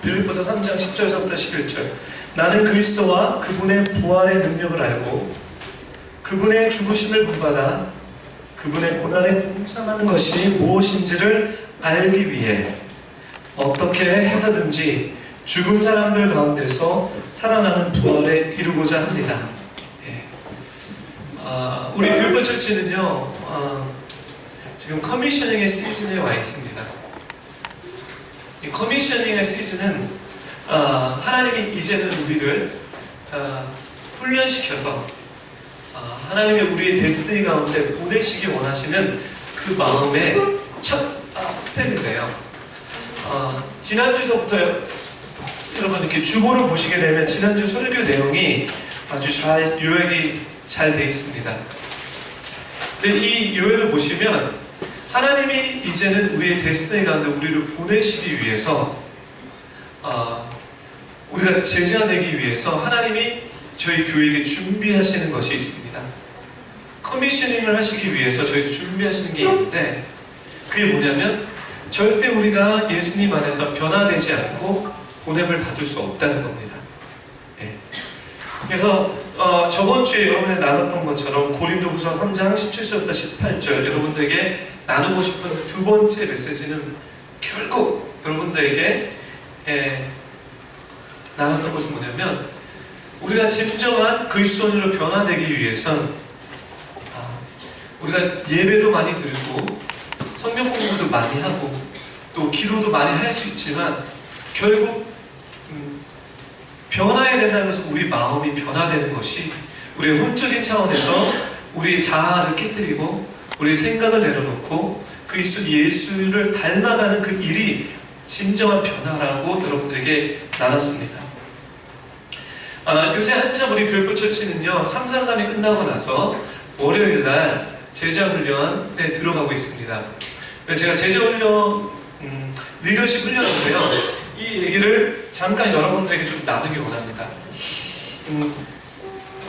빌립보서 3장 10절에서부터 11절. 나는 그리스도와 그분의 부활의 능력을 알고 그분의 죽으심을 본받아 그분의 고난에 동참하는 것이 무엇인지를 알기 위해 어떻게 해서든지 죽은 사람들 가운데서 살아나는 부활에 이루고자 합니다. 우리 빌립보 처치는요, 지금 커미셔닝의 시즌에 와 있습니다. 이 커미셔닝의 시즌은 하나님이 이제는 우리를 훈련시켜서 하나님의 우리의 데스티니 가운데 보내시기 원하시는 그 마음의 첫 스텝인데요. 지난주서부터 여러분 이렇게 주보를 보시게 되면 지난주 설교 내용이 아주 잘 요약이 잘 되어 있습니다. 근데 이 요약을 보시면 하나님이 이제는 우리의 데스티니 가운데 우리를 보내시기 위해서 우리가 제자가 되기 위해서 하나님이 저희 교회에게 준비하시는 것이 있습니다. 커미셔닝을 하시기 위해서 저희도 준비하시는 게 있는데 그게 뭐냐면 절대 우리가 예수님 안에서 변화되지 않고 보냄을 받을 수 없다는 겁니다. 그래서 저번 주에 여러분이 나눴던 것처럼 고린도후서 3장 17절부터 18절 여러분들에게 나누고 싶은 두 번째 메시지는 결국 여러분들에게 나눴던 것은 뭐냐면 우리가 진정한 그리스도인으로 변화되기 위해선 우리가 예배도 많이 드리고 성경 공부도 많이 하고 또 기도도 많이 할 수 있지만 결국 변화해야 된다는 것은 우리 마음이 변화되는 것이 우리의 혼적인 차원에서 우리의 자아를 깨뜨리고 우리의 생각을 내려놓고 그리스도 예수를 닮아가는 그 일이 진정한 변화라고 여러분들에게 나눴습니다. 요새 한참 우리 별빛처치는요 333이 끝나고 나서 월요일날 제자훈련에 들어가고 있습니다. 제가 제자훈련 리더십 훈련인데요 이 얘기를 잠깐 여러분들에게 좀 나누기 원합니다.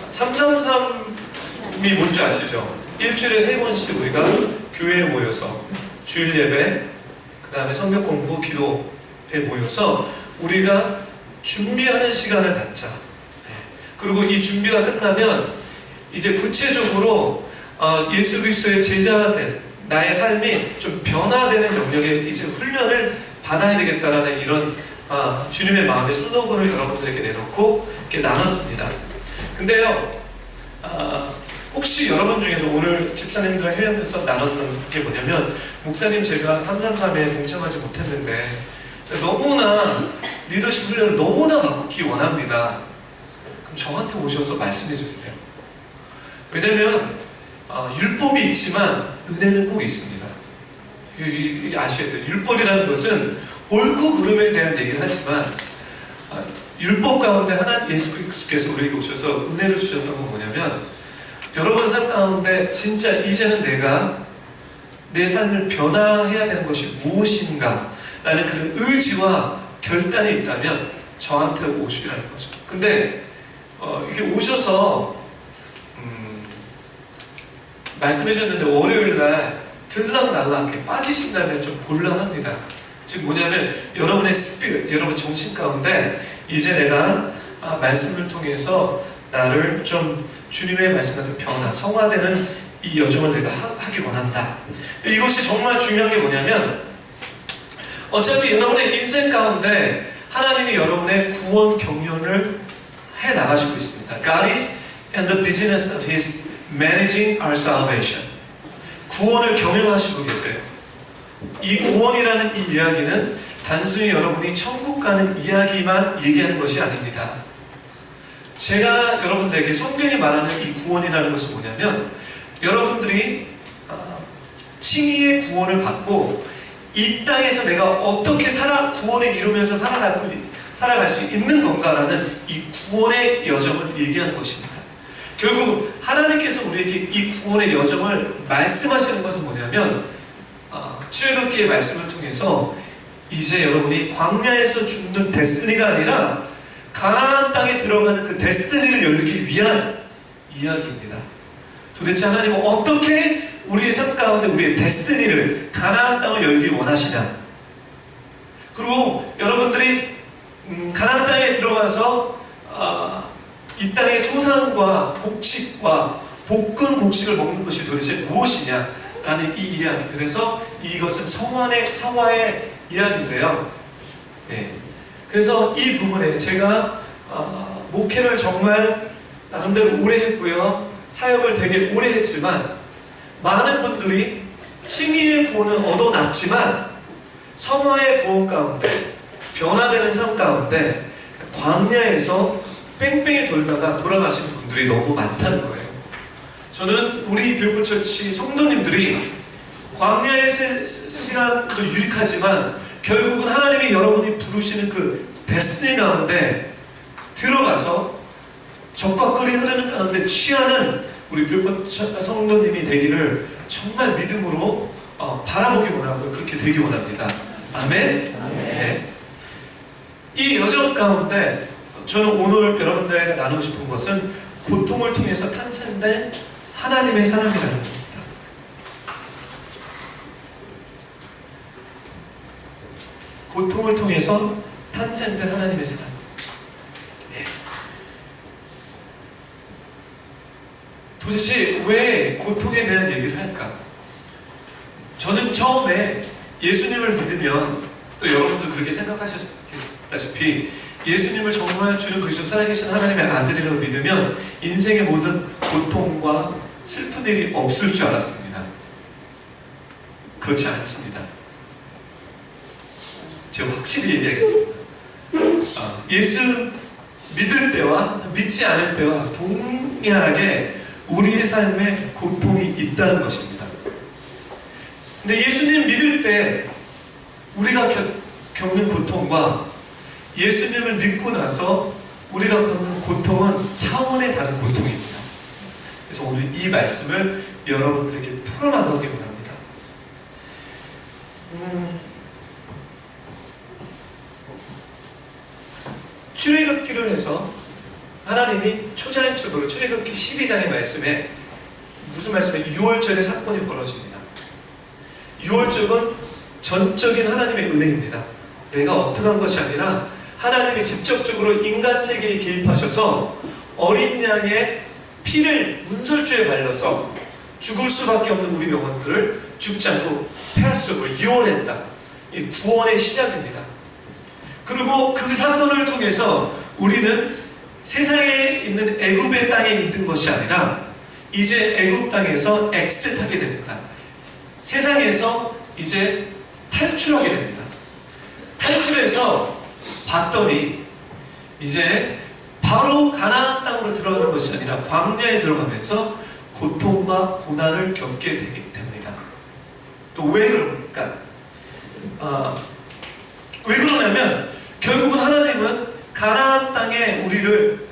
333이 뭔지 아시죠? 일주일에 3번씩 우리가 교회에 모여서 주일 예배, 그 다음에 성경 공부, 기도에 모여서 우리가 준비하는 시간을 갖자. 그리고 이 준비가 끝나면 이제 구체적으로 예수 그리스도의 제자가 된 나의 삶이 좀 변화되는 영역에 이제 훈련을 받아야 되겠다라는 이런 주님의 마음의 슬로건을 여러분들에게 내놓고 이렇게 나눴습니다. 근데요, 혹시 여러분 중에서 오늘 집사님들과 회의하면서 나눴던 게 뭐냐면 목사님 제가 333에 동참하지 못했는데 너무나 리더십 훈련을 너무나 받기 원합니다. 그럼 저한테 오셔서 말씀해 주세요. 왜냐면 율법이 있지만 은혜는 꼭 있습니다. 아셔야 돼요. 율법이라는 것은 옳고 그름에 대한 얘기를 하지만 율법 가운데 하나님 예수 그리스도께서 우리에게 오셔서 은혜를 주셨던 건 뭐냐면 여러분 삶 가운데 진짜 이제는 내가 내 삶을 변화해야 되는 것이 무엇인가 라는 그런 의지와 결단이 있다면 저한테 오시라는 거죠. 근데 이렇게 오셔서 말씀해 주셨는데 월요일날 들락날락 이렇게 빠지신다면 좀 곤란합니다. 즉 뭐냐면 여러분의 스피릿, 여러분 정신 가운데 이제 내가 말씀을 통해서 나를 좀 주님의 말씀과 변화, 성화되는 이 여정을 내가 하기 원한다. 이것이 정말 중요한 게 뭐냐면 어차피 여러분의 인생 가운데 하나님이 여러분의 구원 경륜을 해 나가시고 있습니다. God is in the business of His managing our salvation. 구원을 경영하시고 계세요. 이 구원이라는 이 이야기는 단순히 여러분이 천국 가는 이야기만 얘기하는 것이 아닙니다. 제가 여러분들에게 성경이 말하는 이 구원이라는 것은 뭐냐면 여러분들이 칭의의 구원을 받고 이 땅에서 내가 어떻게 구원을 이루면서 살아갈 수 있는 건가라는 이 구원의 여정을 얘기하는 것입니다. 결국 하나님께서 우리에게 이 구원의 여정을 말씀하시는 것은 뭐냐면 출애굽기의 말씀을 통해서 이제 여러분이 광야에서 죽는 데스티니가 아니라 가나안 땅에 들어가는 그 데스티니를 열기 위한 이야기입니다. 도대체 하나님은 어떻게 우리의 삶 가운데 우리의 데스티니를 가나안 땅을 열기 원하시냐? 그리고 여러분들이 가나안 땅에 들어가서 이 땅의 소산과 곡식과 볶은 곡식을 먹는 것이 도대체 무엇이냐라는 이 이야기. 그래서 이것은 성화의 이야기인데요. 네. 그래서 이 부분에 제가 목회를 정말 나름대로 오래 했고요. 사역을 되게 오래 했지만 많은 분들이 칭의의 구원은 얻어놨지만 성화의 구원 가운데 변화되는 삶 가운데 광야에서 뺑뺑이 돌다가 돌아가시는 분들이 너무 많다는 거예요. 저는 우리 빌보처치 성도님들이 광야의 시간도 유익하지만 결국은 하나님이 여러분이 부르시는 그 데스티니 가운데 들어가서 적과 꿀이 흐르는 가운데 취하는 우리 빌보처 성도님이 되기를 정말 믿음으로 바라보기 원하고 그렇게 되기 원합니다. 아멘? 네. 이 여정 가운데 저는 오늘 여러분들과 나누고 싶은 것은 고통을 통해서 탄생된 하나님의 사람이라는 겁니다. 고통을 통해서 탄생된 하나님의 사람. 네. 도대체 왜 고통에 대한 얘기를 할까? 저는 처음에 예수님을 믿으면 또 여러분도 그렇게 생각하셨다시피 예수님을 정말 주는 그리스도 살아계신 하나님의 아들이라고 믿으면 인생의 모든 고통과 슬픈 일이 없을 줄 알았습니다. 그렇지 않습니다. 제가 확실히 얘기하겠습니다. 예수 믿을 때와 믿지 않을 때와 동일하게 우리의 삶에 고통이 있다는 것입니다. 근데 예수님 믿을 때 우리가 겪는 고통과 예수님을 믿고 나서 우리가 겪는 고통은 차원의 다른 고통입니다. 그래서 오늘 이 말씀을 여러분들에게 풀어나가기 원합니다. 출애굽기를 해서 하나님이 초자연적으로 출애굽기 12장의 말씀에 무슨 말씀에 유월절의 사건이 벌어집니다. 유월절은 전적인 하나님의 은혜입니다. 내가 어떻게 한 것이 아니라 하나님이 직접적으로 인간 세계에 개입하셔서 어린 양의 피를 문설주에 발라서 죽을 수밖에 없는 우리 영혼들을 죽지 않고 패스를 유월했다. 이 구원의 시작입니다. 그리고 그 사건을 통해서 우리는 세상에 있는 애굽의 땅에 있는 것이 아니라 이제 애굽 땅에서 엑스트하게 됩니다. 세상에서 이제 탈출하게 됩니다. 탈출해서 봤더니 이제 바로 가나안 땅으로 들어가는 것이 아니라 광야에 들어가면서 고통과 고난을 겪게 됩니다. 또 왜 그럽니까? 왜 그러냐면 결국은 하나님은 가나안 땅에 우리를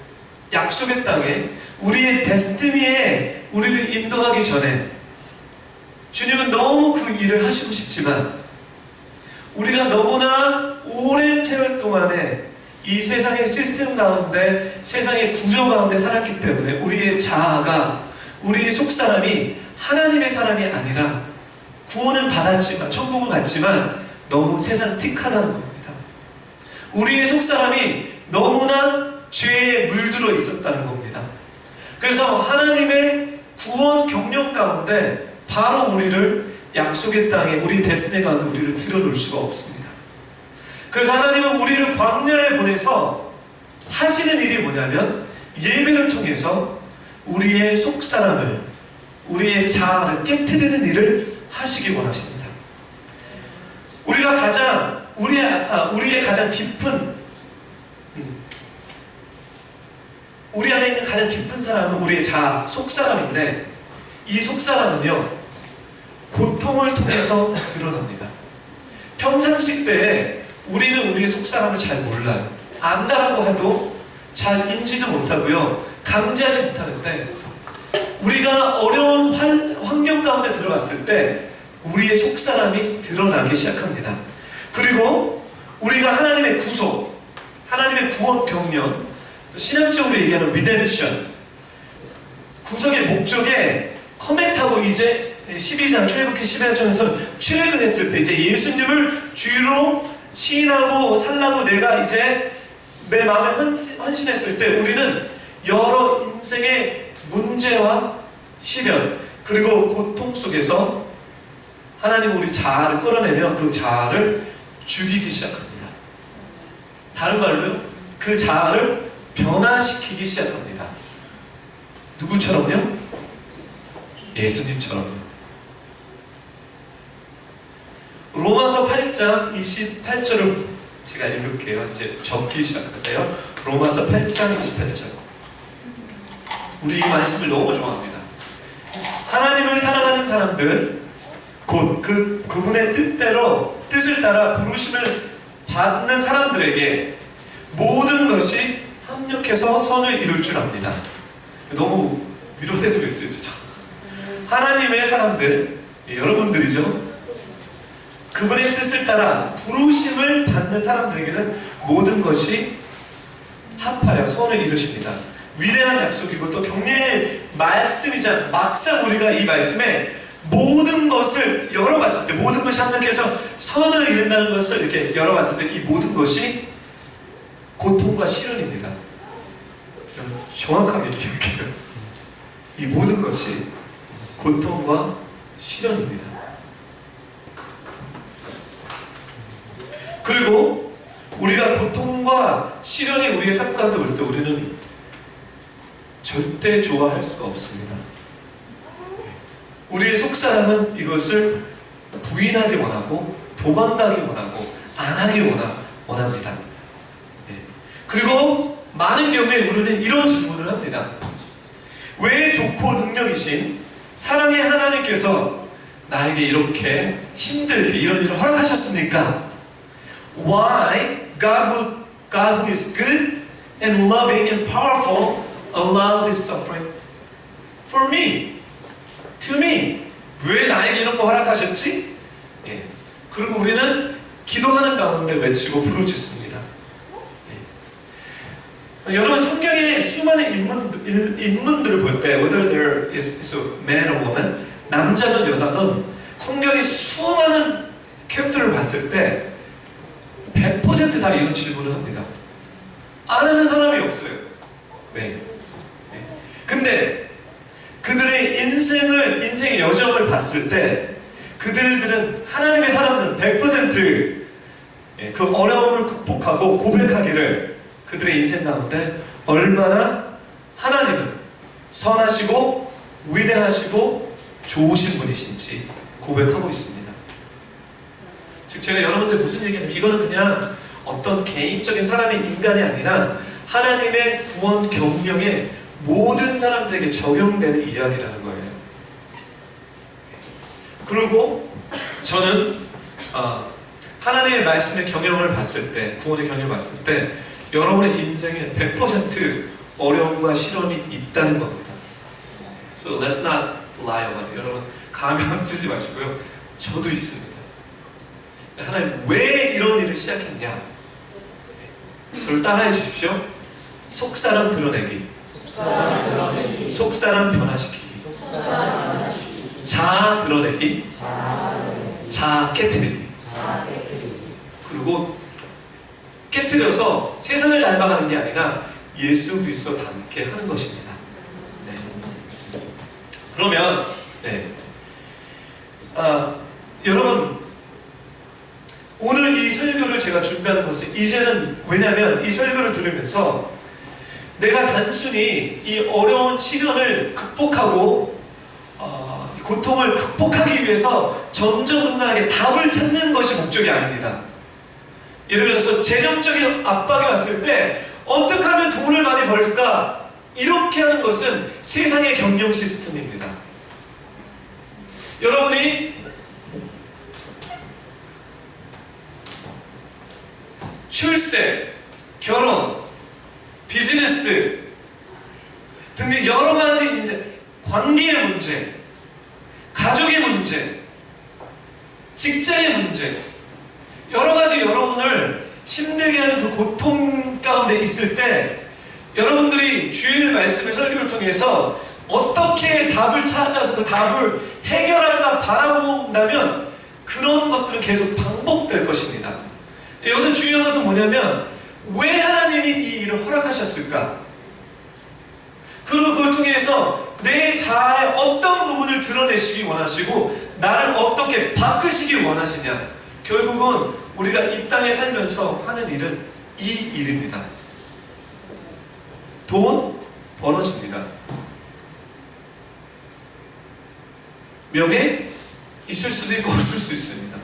약속의 땅에 우리의 데스티니에 우리를 인도하기 전에 주님은 너무 그 일을 하시고 싶지만 우리가 너무나 오랜 세월 동안에 이 세상의 시스템 가운데 세상의 구조 가운데 살았기 때문에 우리의 자아가 우리의 속사람이 하나님의 사람이 아니라 구원은 받았지만 천국을 갔지만 너무 세상 틱하다는 겁니다. 우리의 속사람이 너무나 죄에 물들어 있었다는 겁니다. 그래서 하나님의 구원 경륜 가운데 바로 우리를 약속의 땅에 우리 데스티니 가운데 우리를 들여놓을 수가 없습니다. 그래서 하나님은 우리를 광야에 보내서 하시는 일이 뭐냐면 예배를 통해서 우리의 속사람을 우리의 자아를 깨트리는 일을 하시기 원하십니다. 우리가 가장 우리의 가장 깊은 우리 안에 있는 가장 깊은 사람은 우리의 자아, 속사람인데 이 속사람은요 고통을 통해서 드러납니다. 평상시 때에 우리는 우리의 속사람을 잘 몰라요. 안다라고 해도 잘 인지도 못하고요 감지하지 못하는데 우리가 어려운 환경 가운데 들어갔을 때 우리의 속사람이 드러나기 시작합니다. 그리고 우리가 하나님의 구속, 하나님의 구원 경륜, 신학적으로 얘기하는 리덴션, 구속의 목적에 커밋하고 이제 12장, 출애굽기 12장에서 출애굽했을 때 이제 예수님을 주로 시인하고 살라고 내가 이제 내 마음에 헌신했을 때 우리는 여러 인생의 문제와 시련 그리고 고통 속에서 하나님은 우리 자아를 끌어내며 그 자아를 죽이기 시작합니다. 다른 말로요, 그 자아를 변화시키기 시작합니다. 누구처럼요? 예수님처럼요. 로마서 8장 28절을 제가 읽을게요. 이제 적기 시작하세요. 로마서 8장 28절. 우리 이 말씀을 너무 좋아합니다. 하나님을 사랑하는 사람들, 곧 그분의 뜻을 따라 부르심을 받는 사람들에게 모든 것이 합력해서 선을 이룰 줄 압니다. 너무 위로되고 있어요, 진짜. 하나님의 사람들, 여러분들이죠. 그분의 뜻을 따라 부르심을 받는 사람들에게는 모든 것이 합하여 선을 이루십니다. 위대한 약속이고 또 격려의 말씀이자 막상 우리가 이 말씀에 모든 것을 열어봤을 때, 모든 것이 합력해서 선을 이룬다는 것을 이렇게 열어봤을 때 이 모든 것이 고통과 시련입니다. 정확하게 기억해요. 이 모든 것이 고통과 시련입니다. 그리고 우리가 고통과 시련이 우리의 삶 가운데 올 때 우리는 절대 좋아할 수가 없습니다. 우리의 속사람은 이것을 부인하기 원하고 도망가기 원하고 안 하기 원합니다. 그리고 많은 경우에 우리는 이런 질문을 합니다. 왜 좋고 능력이신 사랑의 하나님께서 나에게 이렇게 힘들게 이런 일을 허락하셨습니까? Why God who is good and loving and powerful allow this suffering for me, to me? 왜 나에게 이런 거 허락하셨지? 그리고 우리는 기도하는 가운데 외치고 부르짖습니다. 여러분 성경의 수많은 인물들을 볼 때 whether there is a man or woman, 남자든 여자든 성경의 수많은 캐릭터를 봤을 때 100% 다 이런 질문을 합니다. 안 하는 사람이 없어요. 근데 그들의 인생의 여정을 봤을 때 그들은 하나님의 사람들은 100% 그 어려움을 극복하고 고백하기를 그들의 인생 가운데 얼마나 하나님은 선하시고 위대하시고 좋으신 분이신지 고백하고 있습니다. 즉 제가 여러분들 무슨 얘기냐면 이거는 그냥 어떤 개인적인 사람의 인간이 아니라 하나님의 구원 경영에 모든 사람들에게 적용되는 이야기라는 거예요. 그리고 저는 하나님의 말씀의 경영을 봤을 때, 구원의 경영을 봤을 때 여러분의 인생에 100% 어려움과 시련이 있다는 겁니다. So let's not lie about it. 여러분 가면 쓰지 마시고요. 저도 있습니다. 하나님 왜 이런 일을 시작했냐? 저를 따라해 주십시오. 속사람 드러내기, 속사람 변화시키기, 자아 드러내기, 자아 깨트리기. 그리고 깨트려서 세상을 닮아가는 게 아니라 예수 그리스도 닮게 하는 것입니다. 그러면 여러분 오늘 이 설교를 제가 준비하는 것은 이제는 왜냐하면 이 설교를 들으면서 내가 단순히 이 어려운 시련을 극복하고 고통을 극복하기 위해서 전전긍긍하게 답을 찾는 것이 목적이 아닙니다. 예를 들어서 재정적인 압박이 왔을 때 어떻게 하면 돈을 많이 벌까? 이렇게 하는 것은 세상의 경영 시스템입니다. 여러분이 출세, 결혼, 비즈니스 등등 여러 가지 인생, 관계의 문제, 가족의 문제, 직장의 문제, 여러 가지 여러분을 힘들게 하는 그 고통 가운데 있을 때 여러분들이 주일 말씀의 설교를 통해서 어떻게 답을 찾아서 그 답을 해결할까 바라본다면 그런 것들은 계속 반복될 것입니다. 여기서 중요한 것은 뭐냐면 왜 하나님이 이 일을 허락하셨을까? 그리고 그걸 통해서 내 자아의 어떤 부분을 드러내시기 원하시고 나를 어떻게 바꾸시기 원하시냐. 결국은 우리가 이 땅에 살면서 하는 일은 이 일입니다. 돈 벌어집니다. 명예 있을 수도 있고 없을 수 있습니다.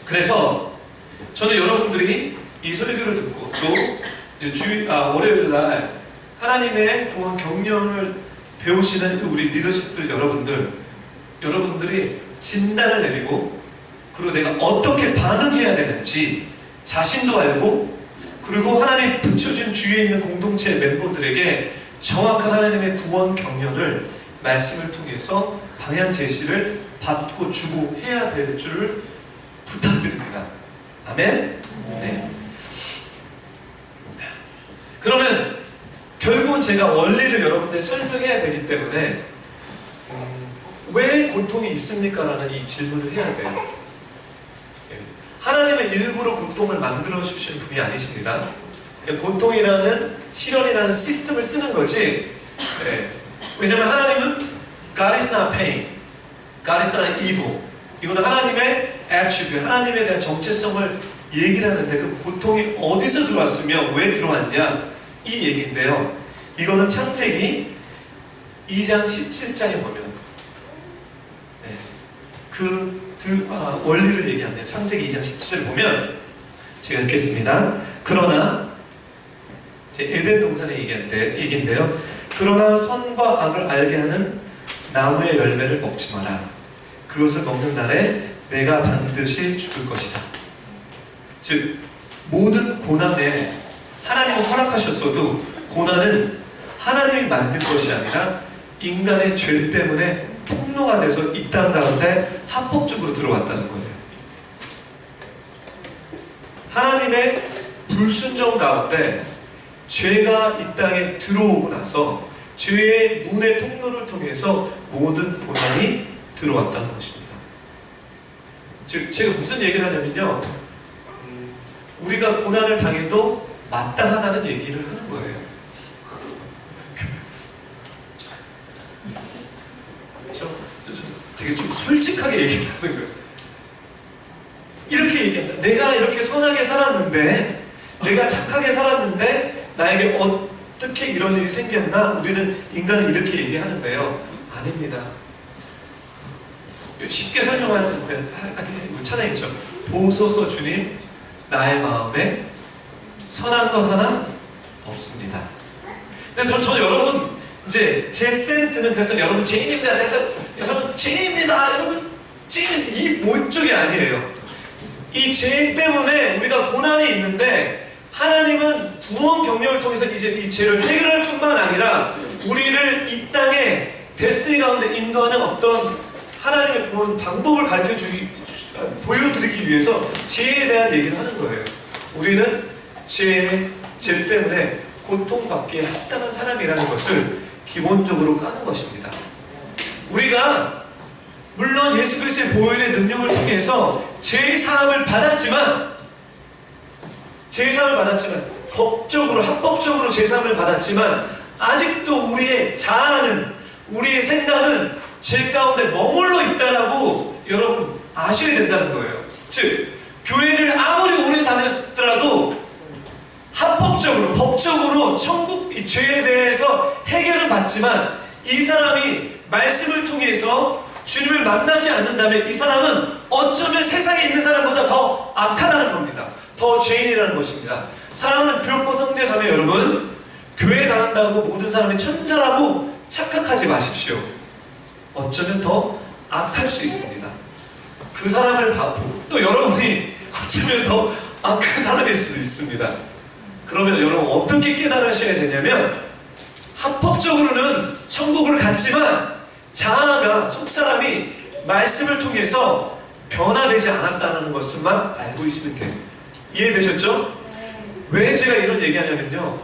그래서 저는 여러분들이 이 설교를 듣고 또 이제 월요일날 하나님의 구원 경륜을 배우시는 우리 리더십들 여러분들이 진단을 내리고 그리고 내가 어떻게 반응해야 되는지 자신도 알고 그리고 하나님 붙여준 주위에 있는 공동체 멤버들에게 정확한 하나님의 구원 경륜을 말씀을 통해서 방향 제시를 받고 주고 해야 될 줄을 부탁드립니다. 아멘? 네. 그러면 결국은 제가 원리를 여러분들 설명해야 되기 때문에 왜 고통이 있습니까? 라는 이 질문을 해야 돼요. 하나님은 일부러 고통을 만들어 주신 분이 아니십니다. 고통이라는 시련이라는 시스템을 쓰는 거지. 네. 왜냐면 하나님은 God is not pain, God is not evil. 이거는 하나님의 attribute, 하나님에 대한 정체성을 얘기를 하는데 그 고통이 어디서 들어왔으며 왜 들어왔냐 이 얘기인데요. 이거는 창세기 2장 17장에 보면 원리를 얘기합니다. 창세기 2장 17절에 보면 제가 읽겠습니다. 그러나 에덴 동산의 얘기인데요. 그러나 선과 악을 알게 하는 나무의 열매를 먹지 마라. 그것을 먹는 날에 내가 반드시 죽을 것이다. 즉 모든 고난에 하나님은 허락하셨어도 고난은 하나님이 만든 것이 아니라 인간의 죄 때문에 폭로가 돼서 이 땅 가운데 합법적으로 들어왔다는 거예요. 하나님의 불순종 가운데 죄가 이 땅에 들어오고 나서 죄의 문의 통로를 통해서 모든 고난이 들어왔다는 것입니다. 즉 제가 무슨 얘기를 하냐면요, 우리가 고난을 당해도 마땅하다는 얘기를 하는 거예요. 되게 좀 솔직하게 얘기하는 거예요. 이렇게 얘기합니다. 내가 이렇게 선하게 살았는데, 내가 착하게 살았는데 나에게 어떻게 이런 일이 생겼나? 우리는 인간은 이렇게 얘기하는데요. 아닙니다. 쉽게 설명하는 찬양 있죠. 보소서 주님, 나의 마음에 선한 것 하나 없습니다. 근데 저는 여러분, 이제 제 센스는 그래서 여러분 죄인입니다. 그래서 여러분 죄인입니다. 여러분 죄인 이 목적이 아니에요. 이 죄 때문에 우리가 고난이 있는데 하나님은 구원 경륜을 통해서 이제 이 죄를 해결할 뿐만 아니라 우리를 이 땅에 데스티니 가운데 인도하는 어떤 하나님의 구원 방법을 보여드리기 위해서 죄에 대한 얘기를 하는 거예요. 우리는 죄 때문에 고통받기에 합당한 사람이라는 것을 기본적으로 까는 것입니다. 우리가 물론 예수 그리스도의 보혈의 능력을 통해서 죄의 사함을 받았지만 법적으로 합법적으로 죄 사함을 받았지만 아직도 우리의 자아는, 우리의 생각은 죄 가운데 머물러 있다라고 여러분 아셔야 된다는 거예요. 즉 교회를 아무리 오래 다녔더라도 합법적으로, 법적으로 천국 이 죄에 대해서 해결은 받지만 이 사람이 말씀을 통해서 주님을 만나지 않는다면 이 사람은 어쩌면 세상에 있는 사람보다 더 악하다는 겁니다. 더 죄인이라는 것입니다. 사랑하는 교포 성대 자매 여러분, 교회 다닌다고 모든 사람이 천사라고 착각하지 마십시오. 어쩌면 더 악할 수 있습니다. 그 사람을 봐도 또 여러분이 어쩌면 더 악한 사람일 수도 있습니다. 그러면 여러분 어떻게 깨달으셔야 되냐면 합법적으로는 천국을 갔지만 자아가, 속사람이 말씀을 통해서 변화되지 않았다는 것만 알고 있으면 돼요. 이해되셨죠? 왜 제가 이런 얘기하냐면요,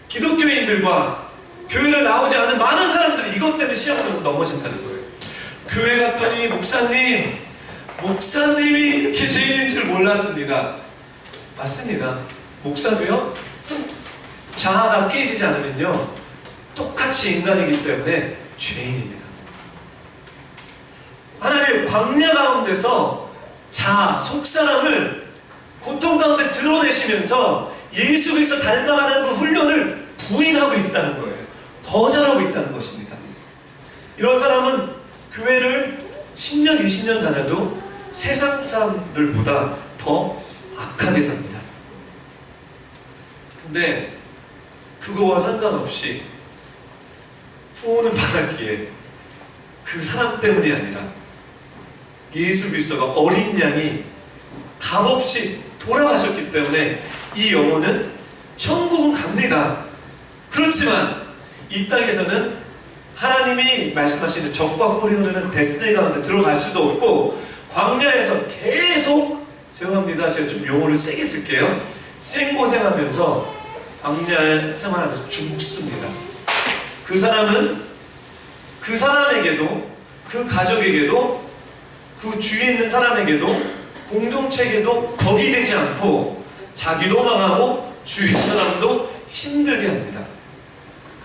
기독교인들과 교회를 나오지 않은 많은 사람들이 이것 때문에 시험을 넘어진다는 거예요. 교회 갔더니 목사님이 이렇게 죄인인 줄 몰랐어요. 몰랐습니다. 맞습니다. 목사도요, 자아가 깨지지 않으면요, 똑같이 인간이기 때문에 죄인입니다. 하나님 광야 가운데서 자아, 속사람을 고통 가운데 드러내시면서 예수 그리스도 닮아가는 그 훈련을 부인하고 있다는 거예요. 거절하고 있다는 것입니다. 이런 사람은 교회를 10년, 20년 다녀도 세상 사람들보다 더 악하게 삽니다. 근데 그거와 상관없이 구원을 받았기에 그 사람 때문이 아니라 예수 그리스도가 어린 양이 값없이 돌아가셨기 때문에 이 영혼은 천국은 갑니다. 그렇지만 이 땅에서는 하나님이 말씀하시는 적과 꿀이 흐르는 데스티니 가운데 들어갈 수도 없고, 광야에서 계속, 죄송합니다, 제가 좀 용어를 세게 쓸게요, 생고생하면서 광야에 생활하면서 죽습니다. 그 사람은 그 사람에게도, 그 가족에게도, 그 주위에 있는 사람에게도, 공동체에게도 덕이 되지 않고 자기도 망하고 주위 사람도 힘들게 합니다.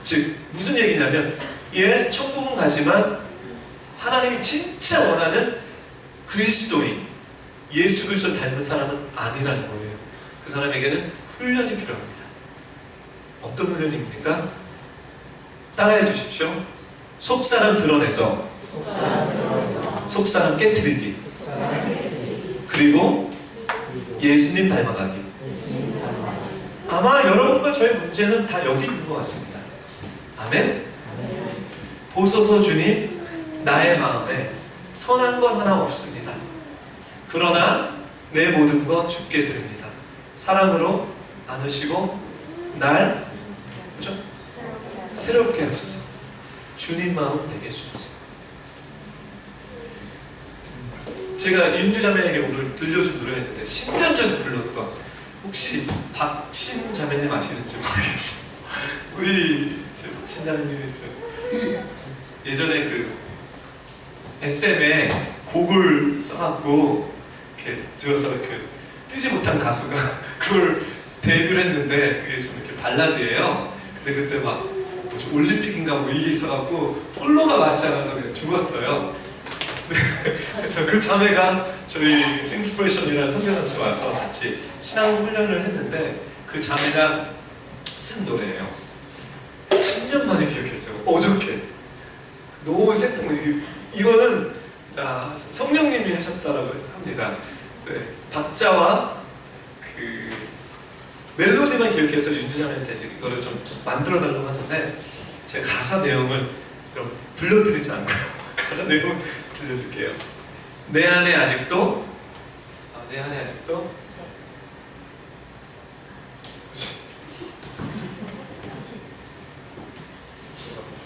즉 무슨 얘기냐면, 예수 천국은 가지만 하나님이 진짜 원하는 그리스도인, 예수 그리스도 닮은 사람은 아니라는 거예요. 그 사람에게는 훈련이 필요합니다. 어떤 훈련입니까? 따라해 주십시오. 속사람 드러내서 속사람 깨트리기, 그리고 예수님 닮아가기. 아마 여러분과 저의 문제는 다 여기 있는 것 같습니다. 아멘? 보소서 주님, 나의 마음에 선한 건 하나 없습니다. 그러나 내 모든 것 주께 드립니다. 사랑으로 안으시고 날 그렇죠? 새롭게 하소서. 주님 마음 내게 주소서. 제가 윤주자매에게 오늘 들려준 노래였는데 10년 전에 불렀던, 혹시 박신 자매님 아시는지 모르겠어요. 우리 박신 자매님이 예전에 그 SM에 곡을 써갖고 이렇게 들어서 이렇게 뜨지 못한 가수가 그걸 데뷔를 했는데, 그게 좀 이렇게 발라드예요. 근데 그때 막 뭐지, 올림픽인가 뭐 이게 있어갖고 follo가 맞지 않아서 그냥 죽었어요. 그래서 그 자매가 저희 싱스프레션이라는 선교단체 와서 같이 신앙 훈련을 했는데, 그 자매가 쓴 노래예요. 10년 만에 기억했어요. 어저께. 너무 생뚱. 이거는 자 성령님이 하셨다라고 합니다. 네, 박자와 그 멜로디만 기억해서 윤주자매한테 이거를 좀 만들어달라고 하는데, 제가 가사 내용을 그럼 불러드리지 않고 가사 내용 들려줄게요. 내 안에 아직도, 내 안에 아직도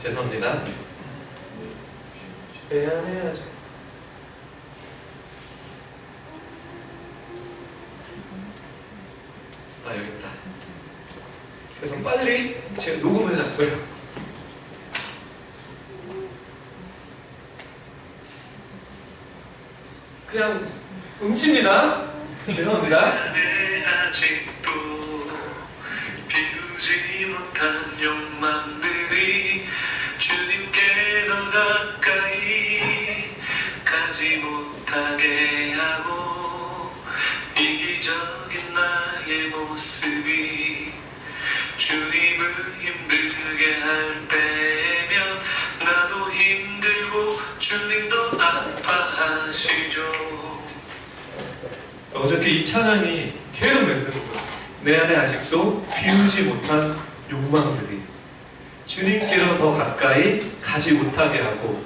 죄송합니다. 내 안에 아직 여기 있다. 그래서 빨리 제가 녹음을 해놨어요. 그냥 음치입니다. 죄송합니다. 내 아직도 비우지 못한 욕망들이 주님께 더 가까이 가지 못하게 하고, 이기적인 나의 모습이 주님을 힘들게 할 때면 나도 힘들고 주님도 아파하시죠. 어저께 이 찬양이 계속 맺는 거예요. 내 안에 아직도 비우지 못한 욕망들이 주님께로 더 가까이 가지 못하게 하고,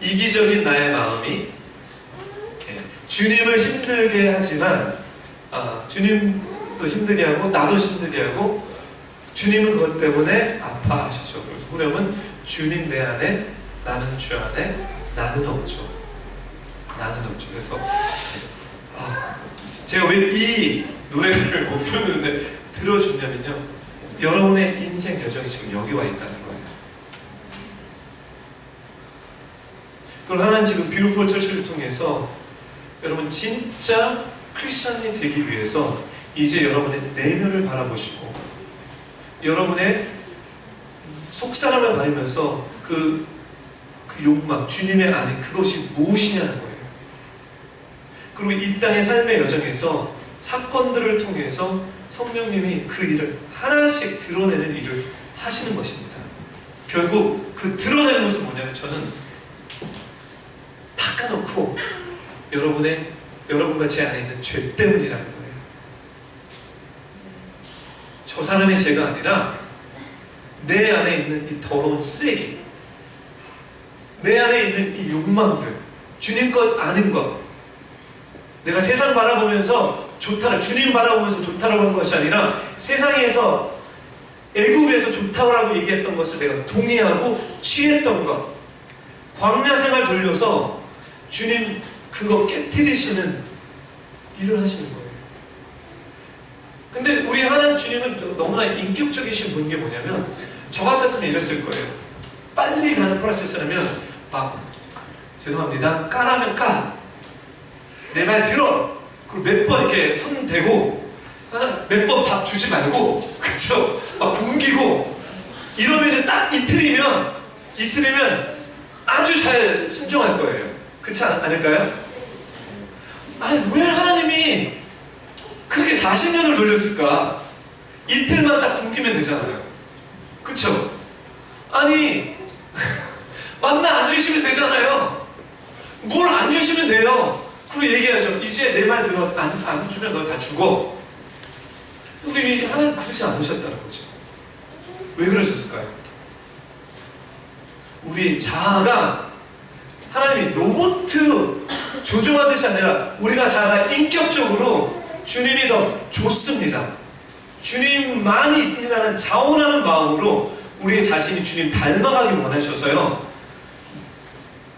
이기적인 나의 마음이 주님을 힘들게 하지만, 주님도 힘들게 하고 나도 힘들게 하고, 주님은 그것 때문에 아파하시죠. 그래서 후렴은 주님 내 안에, 나는 주 안에, 나는 없죠. 나는 없죠. 그래서 제가 왜 이 노래를 못 부르는데 들어주냐면요, 여러분의 인생 여정이 지금 여기 와 있다는 거예요. 그럼 하나님 지금 뷰티풀 철치를 통해서 여러분 진짜 크리스천이 되기 위해서 이제 여러분의 내면을 바라보시고 여러분의 속사람을 가리면서 그 욕망, 주님의 안에 그것이 무엇이냐는 거예요. 그리고 이 땅의 삶의 여정에서 사건들을 통해서 성령님이 그 일을 하나씩 드러내는 일을 하시는 것입니다. 결국 그 드러내는 것은 뭐냐면 저는 닦아놓고 여러분과 제 안에 있는 죄 때문이라는 거예요. 저 사람의 죄가 아니라 내 안에 있는 이 더러운 쓰레기, 내 안에 있는 이 욕망들, 주님 것 아는 것, 내가 세상 바라보면서 좋다라, 주님 바라보면서 좋다라고 한 것이 아니라 세상에서 애굽에서 좋다고 얘기했던 것을 내가 동의하고 취했던 것, 광야 생활 돌려서 주님 그거 깨트리시는 일을 하시는 거예요. 근데 우리 하나님 주님은 너무나 인격적이신 분인 게 뭐냐면 저 같았으면 이랬을 거예요. 빨리 가는 프로세스라면 막 죄송합니다, 까라면 까, 내 말 들어, 그리고 몇 번 이렇게 손 대고 몇 번 밥 주지 말고, 그쵸? 막 굶기고 이러면 딱 이틀이면 아주 잘 순종할 거예요. 그렇지 않을까요? 아니 왜 하나님이 그렇게 40년을 돌렸을까? 이틀만 딱 굶기면 되잖아요. 그쵸? 아니 만나 안 주시면 되잖아요. 뭘 안 주시면 돼요. 그리고 얘기하죠. 이제 내 말 들어, 안 주면 너 다 죽어. 우리 하나님 그러지 않으셨다는 거죠. 왜 그러셨을까요? 우리 자아가 하나님이 로봇 조종하듯이 아니라 우리가 자아가 인격적으로 주님이 더 좋습니다, 주님만이 있습니다는 자원하는 마음으로 우리의 자신이 주님 닮아가길 원하셔서요,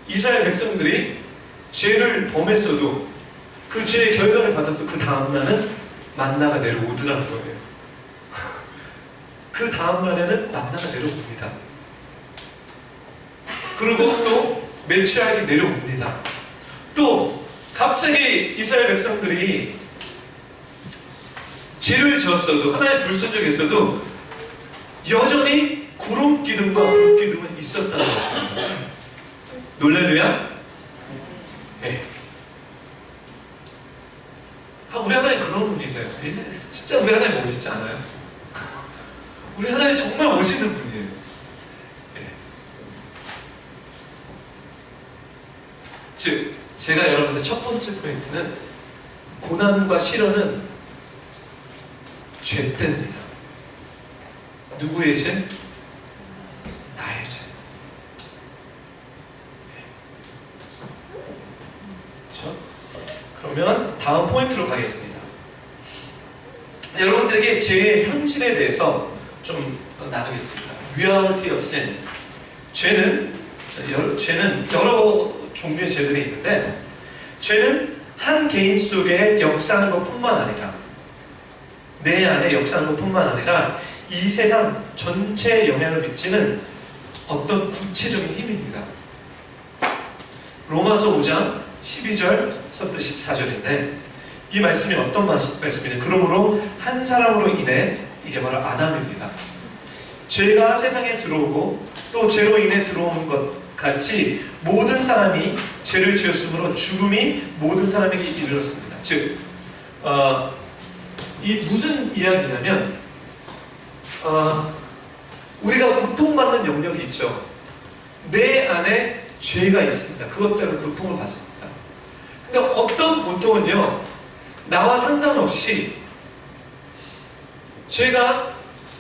이스라엘 백성들이 죄를 범했어도 그 죄의 결과를 받아서 그 다음날은 만나가 내려오더라는 거예요. 그 다음날에는 만나가 내려옵니다. 그리고 또 메추라기 내려옵니다. 또 갑자기 이스라엘 백성들이 죄를 지었어도, 하나의 불순종했어도 여전히 구름 기둥과 불 기둥은 있었다는 것입니다. 놀랄래요? 네. 우리 하나님 그런 분이세요. 진짜 우리 하나님 멋있지 않아요? 우리 하나님 정말 멋있는 분이에요. 네. 즉, 제가 여러분들 첫 번째 포인트는 고난과 시련은 죄 때문이다. 누구의 죄? 나의 죄. 그렇죠? 그러면 다음 포인트로 가겠습니다. 여러분들에게 죄의 현실에 대해서 좀 나누겠습니다. Reality of sin. 죄는 여러 종류의 죄들이 있는데, 죄는 한 개인 속에 역사하는 것뿐만 아니라, 내 안에 역사하는 것뿐만 아니라 이 세상 전체에 영향을 미치는 어떤 구체적인 힘입니다. 로마서 5장 12절부터 14절인데 이 말씀이 어떤 말씀이냐? 그러므로 한 사람으로 인해, 이게 바로 아담입니다. 죄가 세상에 들어오고 또 죄로 인해 들어오는 것 같이 모든 사람이 죄를 지었으므로 죽음이 모든 사람에게 이르렀습니다. 즉, 이 무슨 이야기냐면, 우리가 고통받는 영역이 있죠. 내 안에 죄가 있습니다. 그것 때문에 고통을 받습니다. 근데 어떤 고통은요, 나와 상관없이 죄가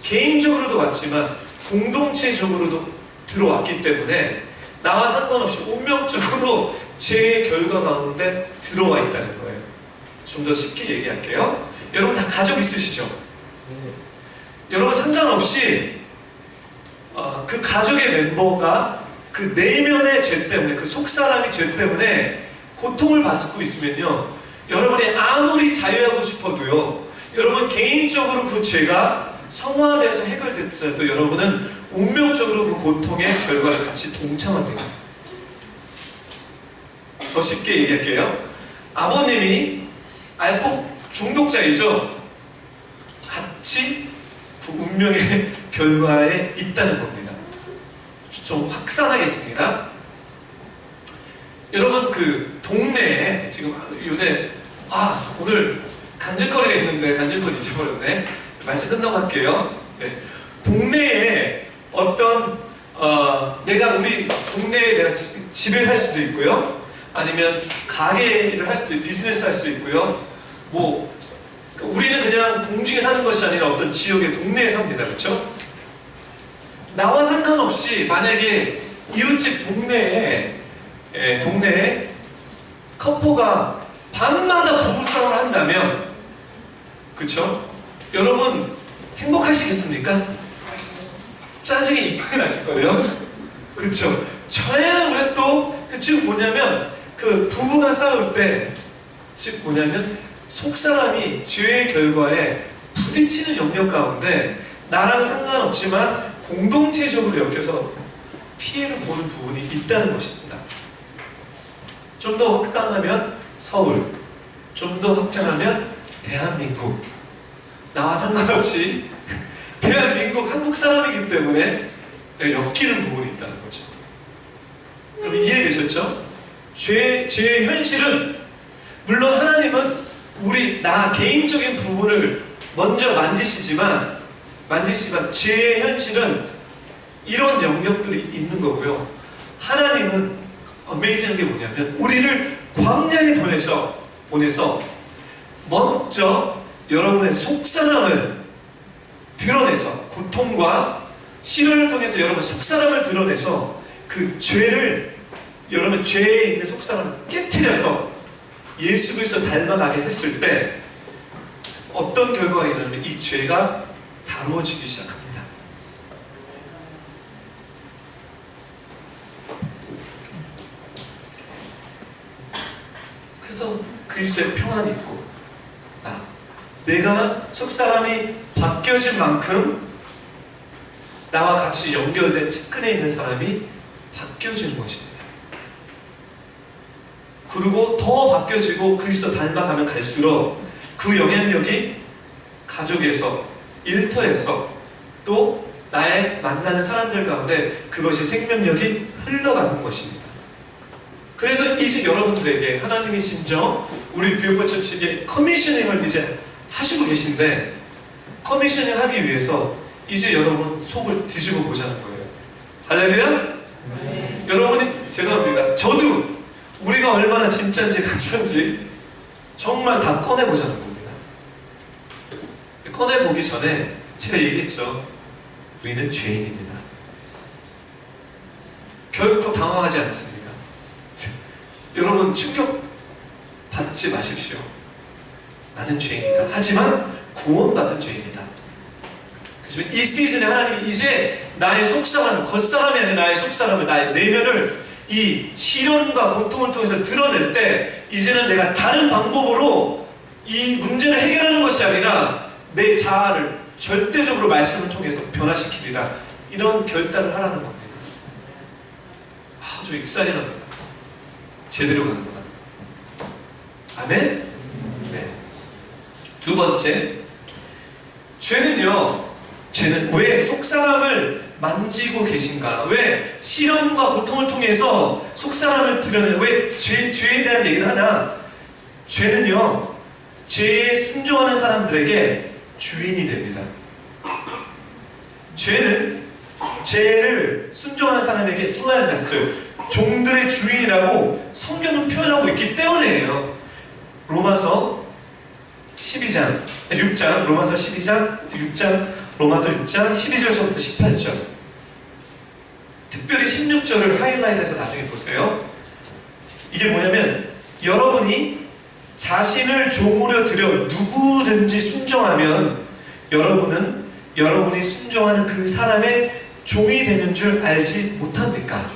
개인적으로도 왔지만 공동체적으로도 들어왔기 때문에 나와 상관없이 운명적으로 죄의 결과 가운데 들어와 있다는 거예요. 좀 더 쉽게 얘기할게요. 여러분 다 가족 있으시죠? 여러분 상관없이 그 가족의 멤버가 그 내면의 죄 때문에, 그 속사람의 죄 때문에 고통을 받고 있으면요, 여러분이 아무리 자유하고 싶어도요, 여러분 개인적으로 그 죄가 성화돼서 해결됐어도 여러분은 운명적으로 그 고통의 결과를 같이 동참합니다. 더 쉽게 얘기할게요. 아버님이 알코올 중독자이죠. 같이 그 운명의 결과에 있다는 겁니다. 좀 확산하겠습니다. 여러분 그 동네에 지금 요새 오늘 간질거리가 있는데 간질거리 잊어버렸네. 말씀 끝나고 할게요. 네. 동네에 어떤 내가 우리 동네에 내가 집을 살 수도 있고요. 아니면 가게를 할 수도 있고 비즈니스 할 수도 있고요. 뭐 우리는 그냥 공중에 사는 것이 아니라 어떤 지역의 동네에 삽니다. 그렇죠? 나와 상관없이 만약에 이웃집 동네에 커플가 밤마다 부부싸움을 한다면, 그쵸? 여러분 행복하시겠습니까? 짜증이 이쁘게 나실 거예요. 그쵸? 저야 왜 또 즉 뭐냐면 그 부부가 싸울 때 즉 뭐냐면 속사람이 죄의 결과에 부딪히는 영역 가운데 나랑 상관없지만 공동체적으로 엮여서 피해를 보는 부분이 있다는 것입니다. 좀 더 확장하면 서울, 좀 더 확장하면 대한민국. 나와 상관없이 대한민국 한국 사람이기 때문에 엮이는 부분이 있다는 거죠. 여러분 이해되셨죠? 죄의 현실은 물론 하나님은 나 개인적인 부분을 먼저 만지시지만 죄의 현실은 이런 영역들이 있는 거고요. 하나님은 어메이징한 게 뭐냐면 우리를 광야에 보내서 먼저 여러분의 속사람을 드러내서 고통과 시련을 통해서 여러분 속사람을 드러내서 그 죄를 여러분 죄에 있는 속사람을 깨트려서 예수 그리스도 닮아가게 했을 때 어떤 결과가 일어나면 이 죄가 다루어지기 시작합니다. 그래서 그리스도의 평안이 있고 내가 속사람이 바뀌어진 만큼 나와 같이 연결된 측근에 있는 사람이 바뀌어지는 것입니다. 그리고 더 바뀌어지고 그리스도 닮아가면 갈수록 그 영향력이 가족에서, 일터에서 또 나의 만나는 사람들 가운데 그것이 생명력이 흘러가는 것입니다. 그래서 이제 여러분들에게 하나님이 진정 우리 비오파 처치에 커미셔닝을 이제 하시고 계신데 커미셔닝 하기 위해서 이제 여러분 속을 뒤집어 보자는 거예요. 할렐루야? 네. 여러분이 죄송합니다. 저도 우리가 얼마나 진짜인지 가짜인지 정말 다 꺼내보자는 겁니다. 꺼내보기 전에 제가 얘기했죠. 우리는 죄인입니다. 결코 당황하지 않습니다. 여러분 충격 받지 마십시오. 나는 죄인이다. 하지만 구원받은 죄인이다. 하지만 이 시즌에 하나님이 이제 나의 속사람, 겉사람이 아닌 나의 속사람을, 나의 내면을 이 시련과 고통을 통해서 드러낼 때 이제는 내가 다른 방법으로 이 문제를 해결하는 것이 아니라 내 자아를 절대적으로 말씀을 통해서 변화시키리라. 이런 결단을 하라는 겁니다. 저 익살이납니다. 제대로 가는 거다. 아멘? 네. 두 번째, 죄는 왜 속사람을 만지고 계신가? 왜 시련과 고통을 통해서 속사람을 드러내는 왜 죄에 대한 얘기를 하나? 죄는요, 죄에 순종하는 사람들에게 주인이 됩니다. 죄는 죄를 순종하는 사람에게 슬레이브 마스터, 종들의 주인이라고 성경은 표현하고 있기 때문이에요. 로마서 6장, 로마서 12절서부터 18절. 특별히 16절을 하이라이트해서 나중에 보세요. 이게 뭐냐면 여러분이 자신을 종으로 들여 누구든지 순종하면 여러분이 순종하는 그 사람의 종이 되는 줄 알지 못합니까?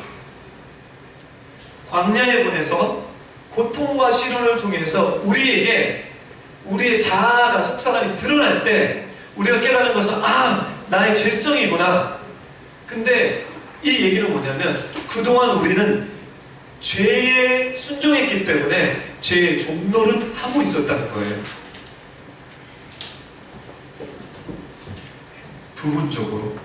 광야에 보내서 고통과 시련을 통해서 우리의 자아가 속사람이 드러날 때 우리가 깨닫는 것은 나의 죄성이구나. 근데 이 얘기는 뭐냐면 그동안 우리는 죄에 순종했기 때문에 죄의 종노릇 하고 있었다는 거예요. 부분적으로,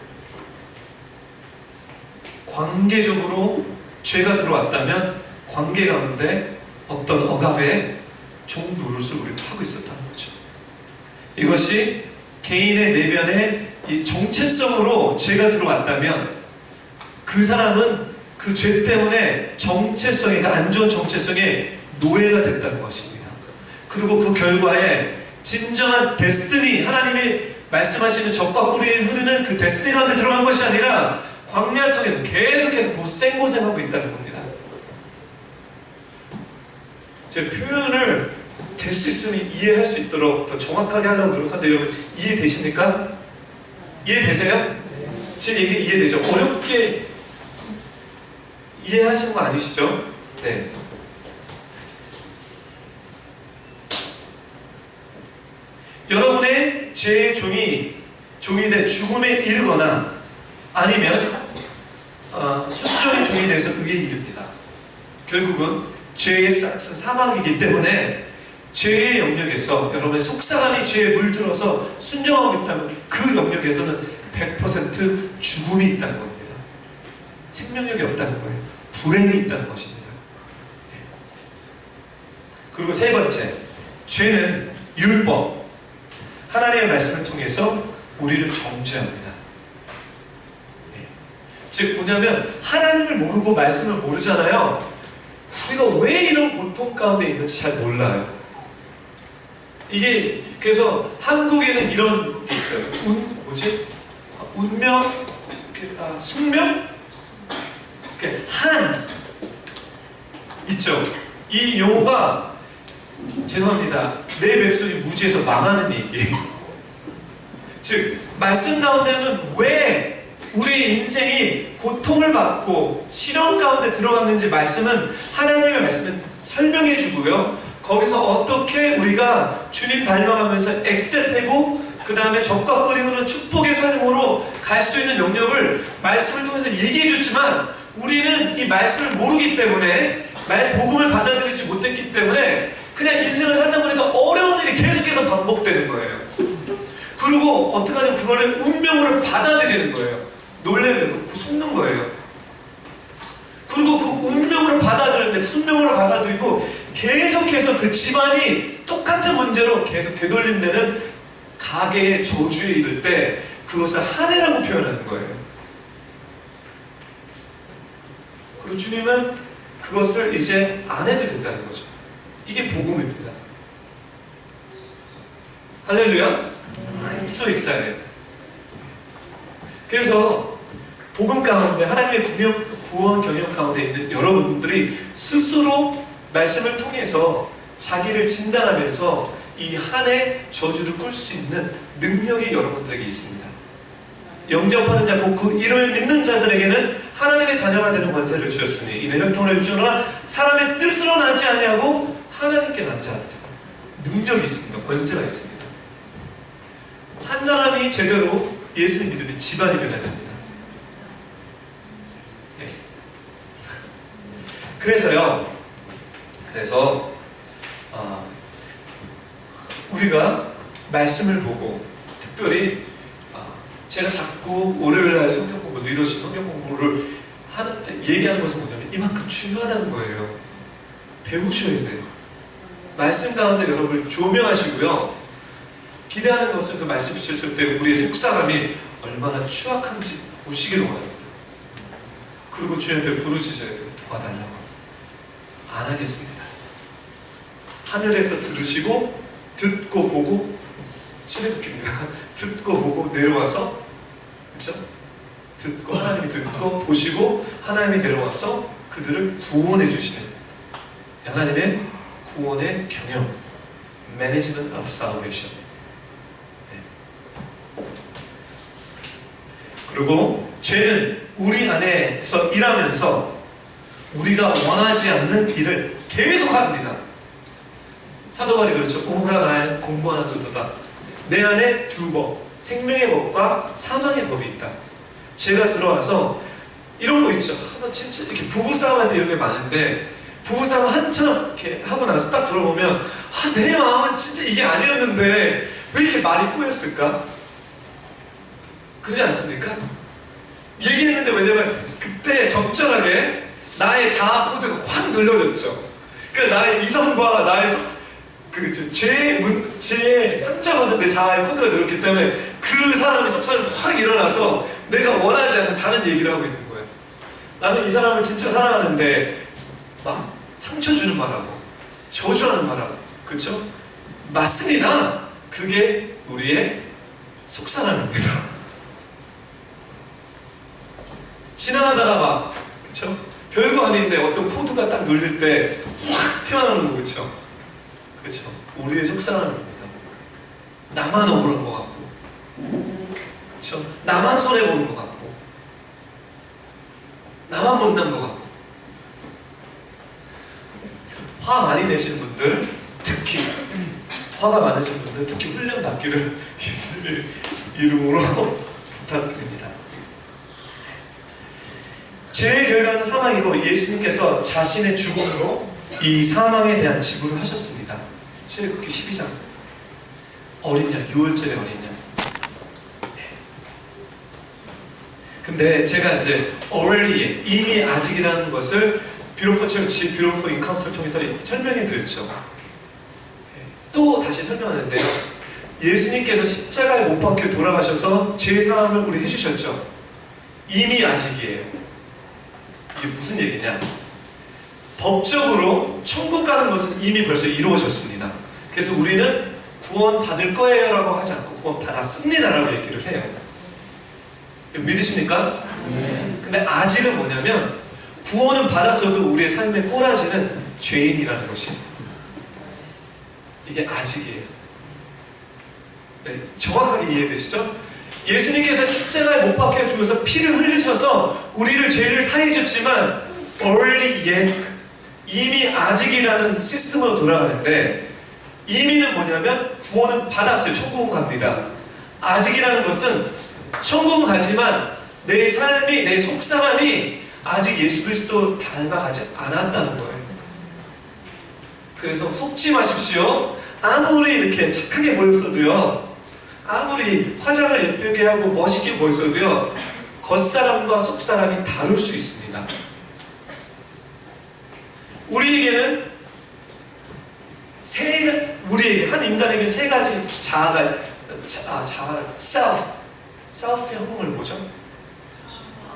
관계적으로 죄가 들어왔다면 관계 가운데 어떤 억압의 종노릇을 우리가 하고 있었다는 거죠. 이것이 개인의 내면의 이 정체성으로 죄가 들어왔다면 그 사람은 그 죄 때문에 정체성이, 안 좋은 정체성의 노예가 됐다는 것입니다. 그리고 그 결과에 진정한 데스티니, 하나님이 말씀하시는 적과 꿀이 흐르는 그 데스티니 가운데 들어간 것이 아니라 광야를 통해서 계속해서 고생하고 있다는 겁니다. 제 표현을 될 수 있으면 이해할 수 있도록 더 정확하게 하려고 노력하는데 여러분 이해되십니까? 이해되세요? 제 얘기 이해되죠? 어렵게 이해하시는 거 아니시죠? 네. 여러분의 죄의 종이 돼 죽음에 이르거나 아니면 순종의 종이 돼서 의에 이릅니다. 결국은 죄의 싹은 사망이기 때문에 죄의 영역에서 여러분의 속사람이 죄에 물들어서 순종하고 있다면 그 영역에서는 100% 죽음이 있다는 겁니다. 생명력이 없다는 거예요. 불행이 있다는 것입니다. 그리고 세 번째, 죄는 율법, 하나님의 말씀을 통해서 우리를 정죄합니다. 즉 뭐냐면 하나님을 모르고 말씀을 모르잖아요. 우리가 왜 이런 고통 가운데 있는지 잘 몰라요. 이게 그래서 한국에는 이런 게 있어요. 운명, 숙명, 한 있죠. 이 용어가 죄송합니다. 내 백성이 무지해서 망하는 얘기예요. 즉 말씀 가운데는 왜 우리의 인생이 고통을 받고 시련 가운데 들어갔는지 말씀은 하나님의 말씀은 설명해 주고요. 거기서 어떻게 우리가 주님 닮아가면서 엑셀되고 그 다음에 적과 꿀이 흐르는 축복의 삶으로 갈 수 있는 영역을 말씀을 통해서 얘기해 줬지만 우리는 이 말씀을 모르기 때문에 복음을 받아들이지 못했기 때문에 그냥 인생을 살다 보니까 어려운 일이 계속해서 반복되는 거예요. 그리고 어떻게 하냐면 그거를 운명으로 받아들이는 거예요. 놀래면 속는 거예요. 그리고 그 운명으로 받아들이는데 운명으로 받아들이고 계속해서 그 집안이 똑같은 문제로 계속 되돌림되는 가계의 저주에 이를 때 그것을 한 해라고 표현하는 거예요. 그리고 주님은 그것을 이제 안 해도 된다는 거죠. 이게 복음입니다. 할렐루야. I'm so excited. 그래서 복음 가운데 하나님의 구원 경영 가운데 있는 여러분들이 스스로 말씀을 통해서 자기를 진단하면서 이 한 해 저주를 끌 수 있는 능력이 여러분들에게 있습니다. 영접하는 자, 그 이름을 믿는 자들에게는 하나님의 자녀가 되는 권세를 주셨으니 이는 혈통을 유전하나 사람의 뜻으로 나지 아니하고 하나님께 난 자. 능력이 있습니다. 권세가 있습니다. 한 사람이 제대로 예수를 믿으면 집안이 변해야 됩니다. 네. 그래서 우리가 말씀을 보고 특별히 제가 자꾸 월요일날 성경 공부, 리더십 성경 공부를 얘기하는 것은 뭐냐면 이만큼 중요하다는 거예요. 배우셔야 돼요. 말씀 가운데 여러분을 조명하시고요. 기대하는 것은 그 말씀 주셨을 때 우리의 속사람이 얼마나 추악한지 보시기를 원합니다. 그리고 주님께 부르짖어야 돼요. 도와달라고. 안 하겠습니다. 하늘에서 들으시고 듣고 보고 출애굽기입니다. 듣고 보고 내려와서 그렇죠? 듣고 하나님이 듣고 보시고 하나님이 내려와서 그들을 구원해 주시는 하나님의 구원의 경영 Management of Salvation. 네. 그리고 죄는 우리 안에서 일하면서 우리가 원하지 않는 일을 계속합니다. 사도 바울이 그렇죠. 오가 나의 공부하나 두도다. 내 안에 두 법, 생명의 법과 사망의 법이 있다. 죄가 들어와서 이런 거 있죠. 나 진짜 이렇게 부부싸움할 때 이런 게 많은데 부부싸움 한참 이렇게 하고 나서 딱 돌아보면 내 마음은 진짜 이게 아니었는데 왜 이렇게 말이 꼬였을까? 그러지 않습니까? 얘기했는데 왜냐면 그때 적절하게 나의 자아 코드가 확 눌러졌죠. 그러니까 나의 이성과 나의 죄의 상처받은 내 자아의 코드가 늘었기 때문에 그 사람의 속성이 확 일어나서 내가 원하지 않는 다른 얘기를 하고 있는 거예요. 나는 이 사람을 진짜 사랑하는데 막 상처 주는 말하고 저주하는 말하고, 그쵸? 맞습니다. 그게 우리의 속사람입니다. 지나가다가 막, 그쵸? 별거 아닌데 어떤 코드가 딱 눌릴 때 확 튀어나오는 거, 그쵸? 그쵸? 우리의 속사람입니다. 나만 억울한 것 같고, 그쵸? 나만 손해보는 것 같고, 나만 못난 것 같고. 화 많이 내시는 분들, 특히 화가 많으신 분들, 특히 훈련 받기를 예수님의 이름으로 부탁드립니다. 죄의 결과는 사망이고 예수님께서 자신의 죽음으로 이 사망에 대한 지불을 하셨습니다. 출애굽기 12장. 어린 양, 6월절의 어린 양. 근데 제가 이제 already, 이미 아직이라는 것을 Beautiful Church, Beautiful Encounter를 통해서 설명해 드렸죠. 또 다시 설명하는데요. 예수님께서 십자가에 못 박혀 돌아가셔서 죄 사함을 우리 해주셨죠. 이미 아직이에요. 이게 무슨 얘기냐? 법적으로 천국 가는 것은 이미 벌써 이루어졌습니다. 그래서 우리는 구원 받을 거예요 라고 하지 않고 구원 받았습니다 라고 얘기를 해요. 믿으십니까? 근데 아직은 뭐냐면 구원은 받았어도 우리의 삶의 꼬라지는 죄인이라는 것이, 이게 아직이에요. 네, 정확하게 이해되시죠? 예수님께서 십자가에 못 박혀 죽어서 피를 흘리셔서 우리를 죄를 사해주셨지만 early yet, 이미 아직이라는 시스템으로 돌아가는데, 이미는 뭐냐면 구원은 받았어요. 천국은 갑니다. 아직이라는 것은 천국은 가지만 내 삶이, 내 속사람이 아직 예수 그리스도 닮아가지 않았다는 거예요. 그래서 속지 마십시오. 아무리 이렇게 착하게 보였어도요, 아무리 화장을 예쁘게 하고 멋있게 보였어도요, 겉사람과 속사람이 다를 수 있습니다. 우리에게는 우리에게, 한 인간에게 세 가지 자아가, self의 한국말 뭐죠?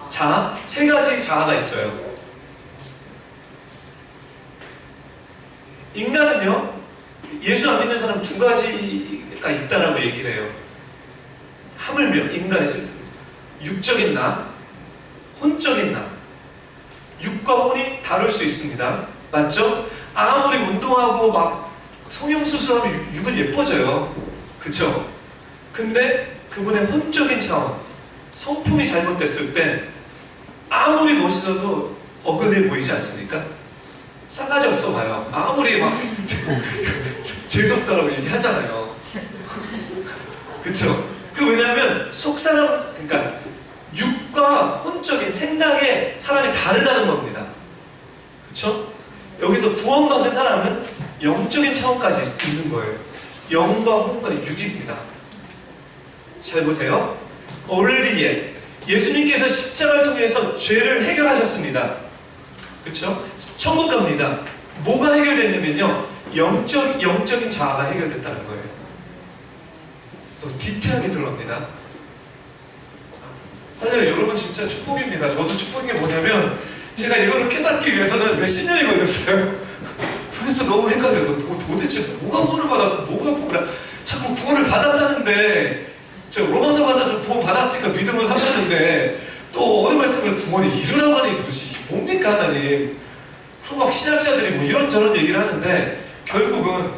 자아? 세 가지 자아가 있어요. 인간은요, 예수 안 믿는 사람 두 가지가 있다라고 얘기를 해요. 하물며 인간의 스스로 육적인 나, 혼적인 나. 육과 혼이 다를 수 있습니다. 맞죠? 아무리 운동하고 막 성형수술하면 육은 예뻐져요. 그쵸? 근데 그분의 혼적인 차원, 성품이 잘못됐을 때 아무리 멋있어도 어글리해 보이지 않습니까? 싸가지 없어 봐요. 아무리 막 재수없다라고 얘기하잖아요. 그쵸? 왜냐하면 속사람, 그러니까 육과 혼적인 생각에 사람이 다르다는 겁니다. 그쵸? 여기서 구원받은 사람은 영적인 차원까지 있는 거예요. 영과 혼과 육입니다. 잘 보세요. already, 예수님께서 십자가를 통해서 죄를 해결하셨습니다. 그렇죠? 천국 갑니다. 뭐가 해결되냐면요, 영적인 자아가 해결됐다는 거예요. 또 디테일하게 들어갑니다. 사실 여러분 진짜 축복입니다. 저도 축복인 게 뭐냐면, 제가 이거를 깨닫기 위해서는 몇십 년이 걸렸어요. 도대체 너무 헷갈려서 도대체 뭐가 구원을 받았고 뭐가 구원을, 자꾸 구원을 받았다는데, 저 로마서 받아서 구원 받았으니까 믿음을 삼았는데 또 어느 말씀을 구원이 이루라고 하니 도대체 뭡니까 하나님? 그리고 막 신학자들이 뭐 이런저런 얘기를 하는데, 결국은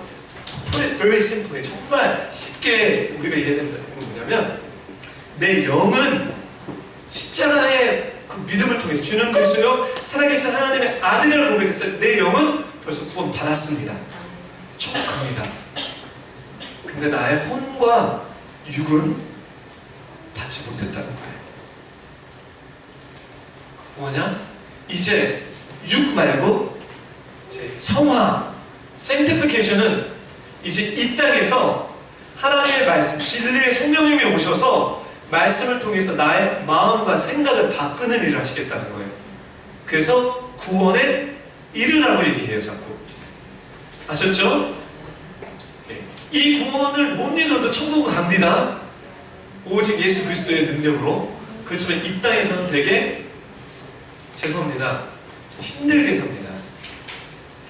very simple, 정말 쉽게 우리가 이해되는 게 뭐냐면, 내 영은 십자가의 그 믿음을 통해서 주는 그리스도요 살아계신 하나님의 아들이라고 고백했어요. 내 영은 벌써 구원 받았습니다. 천국합니다. 근데 나의 혼과 육은 받지 못했다는 거예요. 뭐냐? 이제 육 말고 이제 성화, sanctification은 이제 이 땅에서 하나님의 말씀, 진리의 성령님이 오셔서 말씀을 통해서 나의 마음과 생각을 바꾸는 일을 하시겠다는 거예요. 그래서 구원에 이르라고 얘기해요, 자꾸. 아셨죠? 네. 이 구원을 못 이뤄도 천국을 갑니다. 오직 예수 그리스도의 능력으로. 그렇지만 이 땅에서는 되게 죄송합니다. 힘들게 삽니다.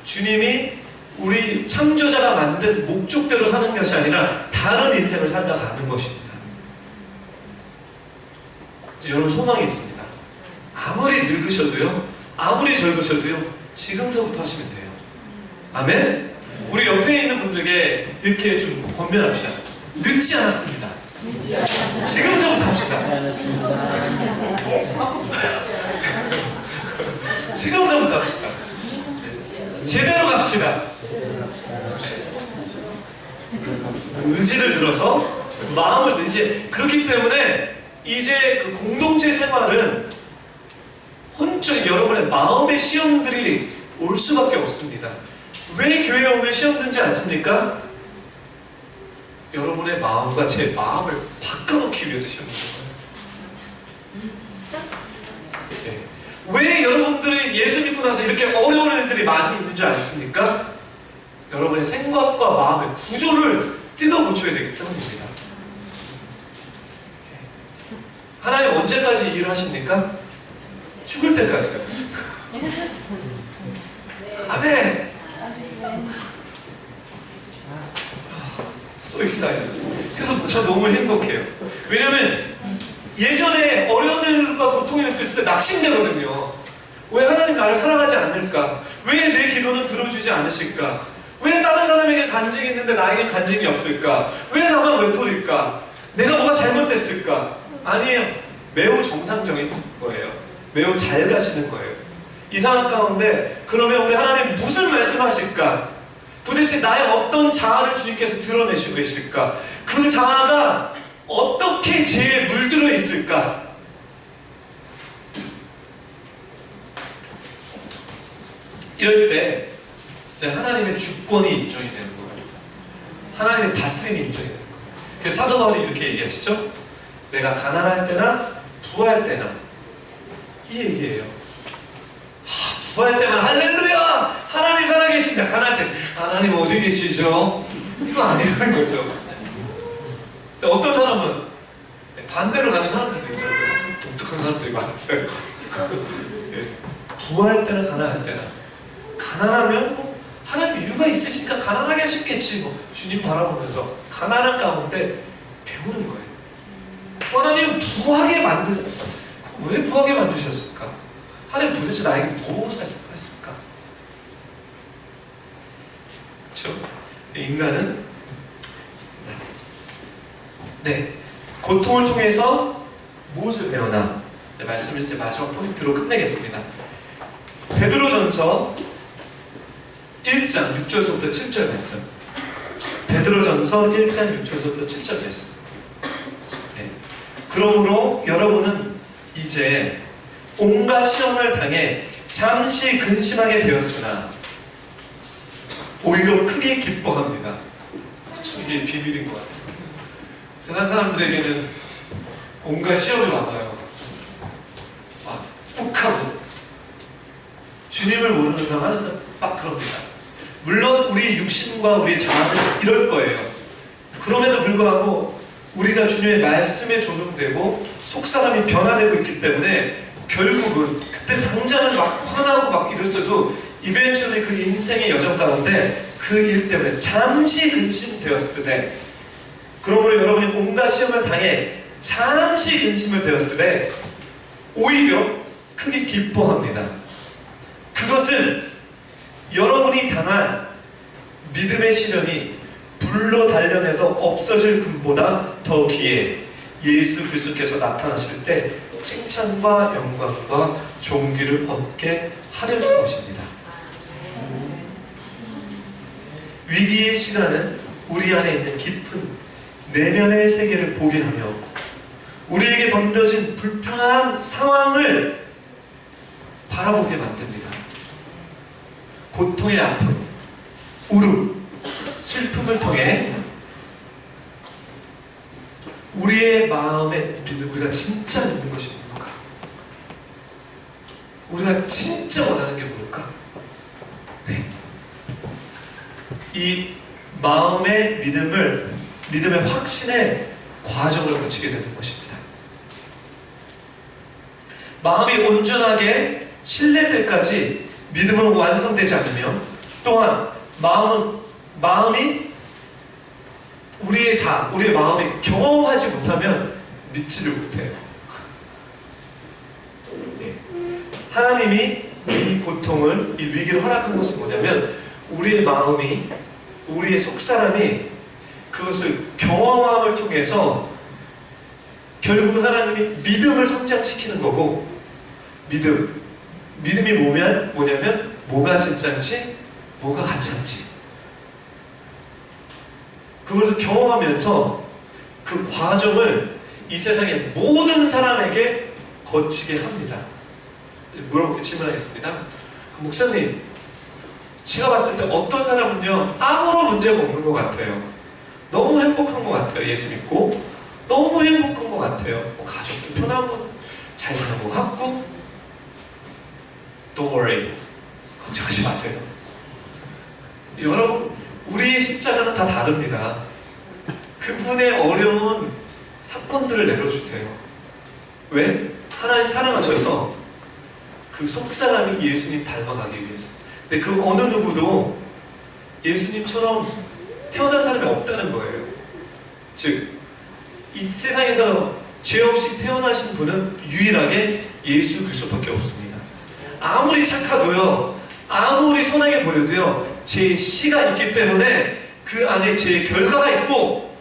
주님이 우리 창조자가 만든 목적대로 사는 것이 아니라 다른 인생을 살다 가는 것입니다. 여러분 소망이 있습니다. 아무리 늙으셔도요, 아무리 젊으셔도요, 지금서부터 하시면 돼요. 아멘? 우리 옆에 있는 분들에게 이렇게 좀 권면합시다. 늦지 않았습니다. 지금서부터 합시다. 지금서부터 합시다. 제대로 갑시다. 의지를 들어서 마음을 이제 그렇기 때문에 이제 그 공동체 생활은 혼자 여러분의 마음의 시험들이 올 수밖에 없습니다. 왜 교회에 오면 시험 들지 않습니까? 여러분의 마음과 제 마음을 바꿔놓기 위해서 시험 드는 거예요. 네. 왜 여러분들이 예수 믿고 나서 이렇게 어려운 일들이 많이 있는 줄 아십니까? 여러분의 생각과 마음의 구조를 뜯어고쳐야 되기 때문입니다. 하나님 언제까지 일을 하십니까? 죽을 때까지요. 아멘! So excited. 그래서 저 너무 행복해요. 왜냐면 예전에 어려운 일과 고통이 느꼈을 때 낙심되거든요. 왜 하나님 나를 사랑하지 않을까? 왜 내 기도는 들어주지 않으실까? 왜 다른 사람에게 간증이 있는데 나에게 간증이 없을까? 왜 나만 외톨일까? 내가 뭐가 잘못됐을까? 아니에요. 매우 정상적인 거예요. 매우 잘 가시는 거예요. 이 상황 가운데 그러면 우리 하나님 무슨 말씀하실까? 도대체 나의 어떤 자아를 주님께서 드러내시고 계실까? 그 자아가 어떻게 죄에 물들어 있을까? 이럴 때 이제 하나님의 주권이 인정이 되는 거예요. 하나님의 다스림이 인정이 되는 거예요. 그래서 사도 바울이 이렇게 얘기하시죠? 내가 가난할 때나 부할 때나 이 얘기예요. 부할 때만 할렐루야! 하나님 살아계신다. 가난할 때 하나님 어디 계시죠? 이거 아니라는 거죠. 어떤 사람은 반대로 가는 사람들도 있고 독특한 사람들이 많았어요. 부할 때나 가난할 때나 가난하면 뭐 하나님 이유가 있으시니까 가난하게 하셨겠지 뭐 주님 바라보면서 가난한 가운데 배우는 거예요. 하나님 부하게 왜 부하게 만드셨을까? 하나님 도대체 나에게 무엇을 했을까? 그렇죠? 인간은 고통을 통해서 무엇을 배우나? 말씀을 이제 마지막 포인트로 끝내겠습니다. 베드로전서 1장 6절부터 7절 말씀. 베드로전서 1장 6절부터 7절 말씀. 네. 그러므로 여러분은 이제 온갖 시험을 당해 잠시 근심하게 되었으나 오히려 크게 기뻐합니다. 참 이게 비밀인 것 같아요. 세상 사람들에게는 온갖 시험이 많아요. 막 욱하고 주님을 모르는 사람 하는 사람 막 그럽니다. 물론 우리 육신과 우리의 자아는 이럴 거예요. 그럼에도 불구하고 우리가 주님의 말씀에 조명되고 속사람이 변화되고 있기 때문에 결국은 그때 당장은 막 화나고 막 이랬어도 eventually 그 인생의 여정 가운데 그 일 때문에 잠시 근심되었을 때 그러므로 여러분이 온갖 시험을 당해 잠시 근심을 되었을 때 오히려 크게 기뻐합니다. 그것은 여러분이 당한 믿음의 시련이 불로 단련해도 없어질 금보다 더 귀해 예수 그리스도께서 나타나실 때 칭찬과 영광과 존귀를 얻게 하려는 것입니다. 위기의 시간은 우리 안에 있는 깊은 내면의 세계를 보게 하며 우리에게 던져진 불편한 상황을 바라보게 만듭니다. 고통의 아픔, 울음, 슬픔을 통해 우리의 마음에 믿는, 우리가 진짜 믿는 것이 뭔가? 우리가 진짜 원하는 게 뭘까? 네. 이 마음의 믿음의 확신의 과정을 거치게 되는 것입니다. 마음이 온전하게 신뢰될 때까지 믿음은 완성되지 않으며, 또한 마음이 우리의 마음이 경험하지 못하면 믿지를 못해요. 네. 하나님이 이 고통을, 이 위기를 허락한 것은 뭐냐면, 우리의 마음이, 우리의 속사람이 그것을 경험함을 통해서 결국은 하나님이 믿음을 성장시키는 거고, 믿음이 뭐냐면 뭐가 진짜인지 뭐가 가짜인지 그것을 경험하면서 그 과정을 이 세상의 모든 사람에게 거치게 합니다. 물어보게 질문하겠습니다. 목사님, 제가 봤을 때 어떤 사람은요 아무런 문제가 없는 것 같아요. 너무 행복한 것 같아요. 예수 믿고 너무 행복한 것 같아요. 가족도 편하고 잘 사는 것 같고. Don't worry, 걱정하지 마세요. 여러분, 우리의 십자가는 다 다릅니다. 그분의 어려운 사건들을 내려주세요. 왜? 하나님 사랑하셔서 그 속사람이 예수님 닮아가기 위해서. 근데 그 어느 누구도 예수님처럼 태어난 사람이 없다는 거예요. 즉, 이 세상에서 죄 없이 태어나신 분은 유일하게 예수 그리스도밖에 없습니다. 아무리 착하도요, 아무리 선하게 보여도요, 제 씨가 있기 때문에 그 안에 제 결과가 있고,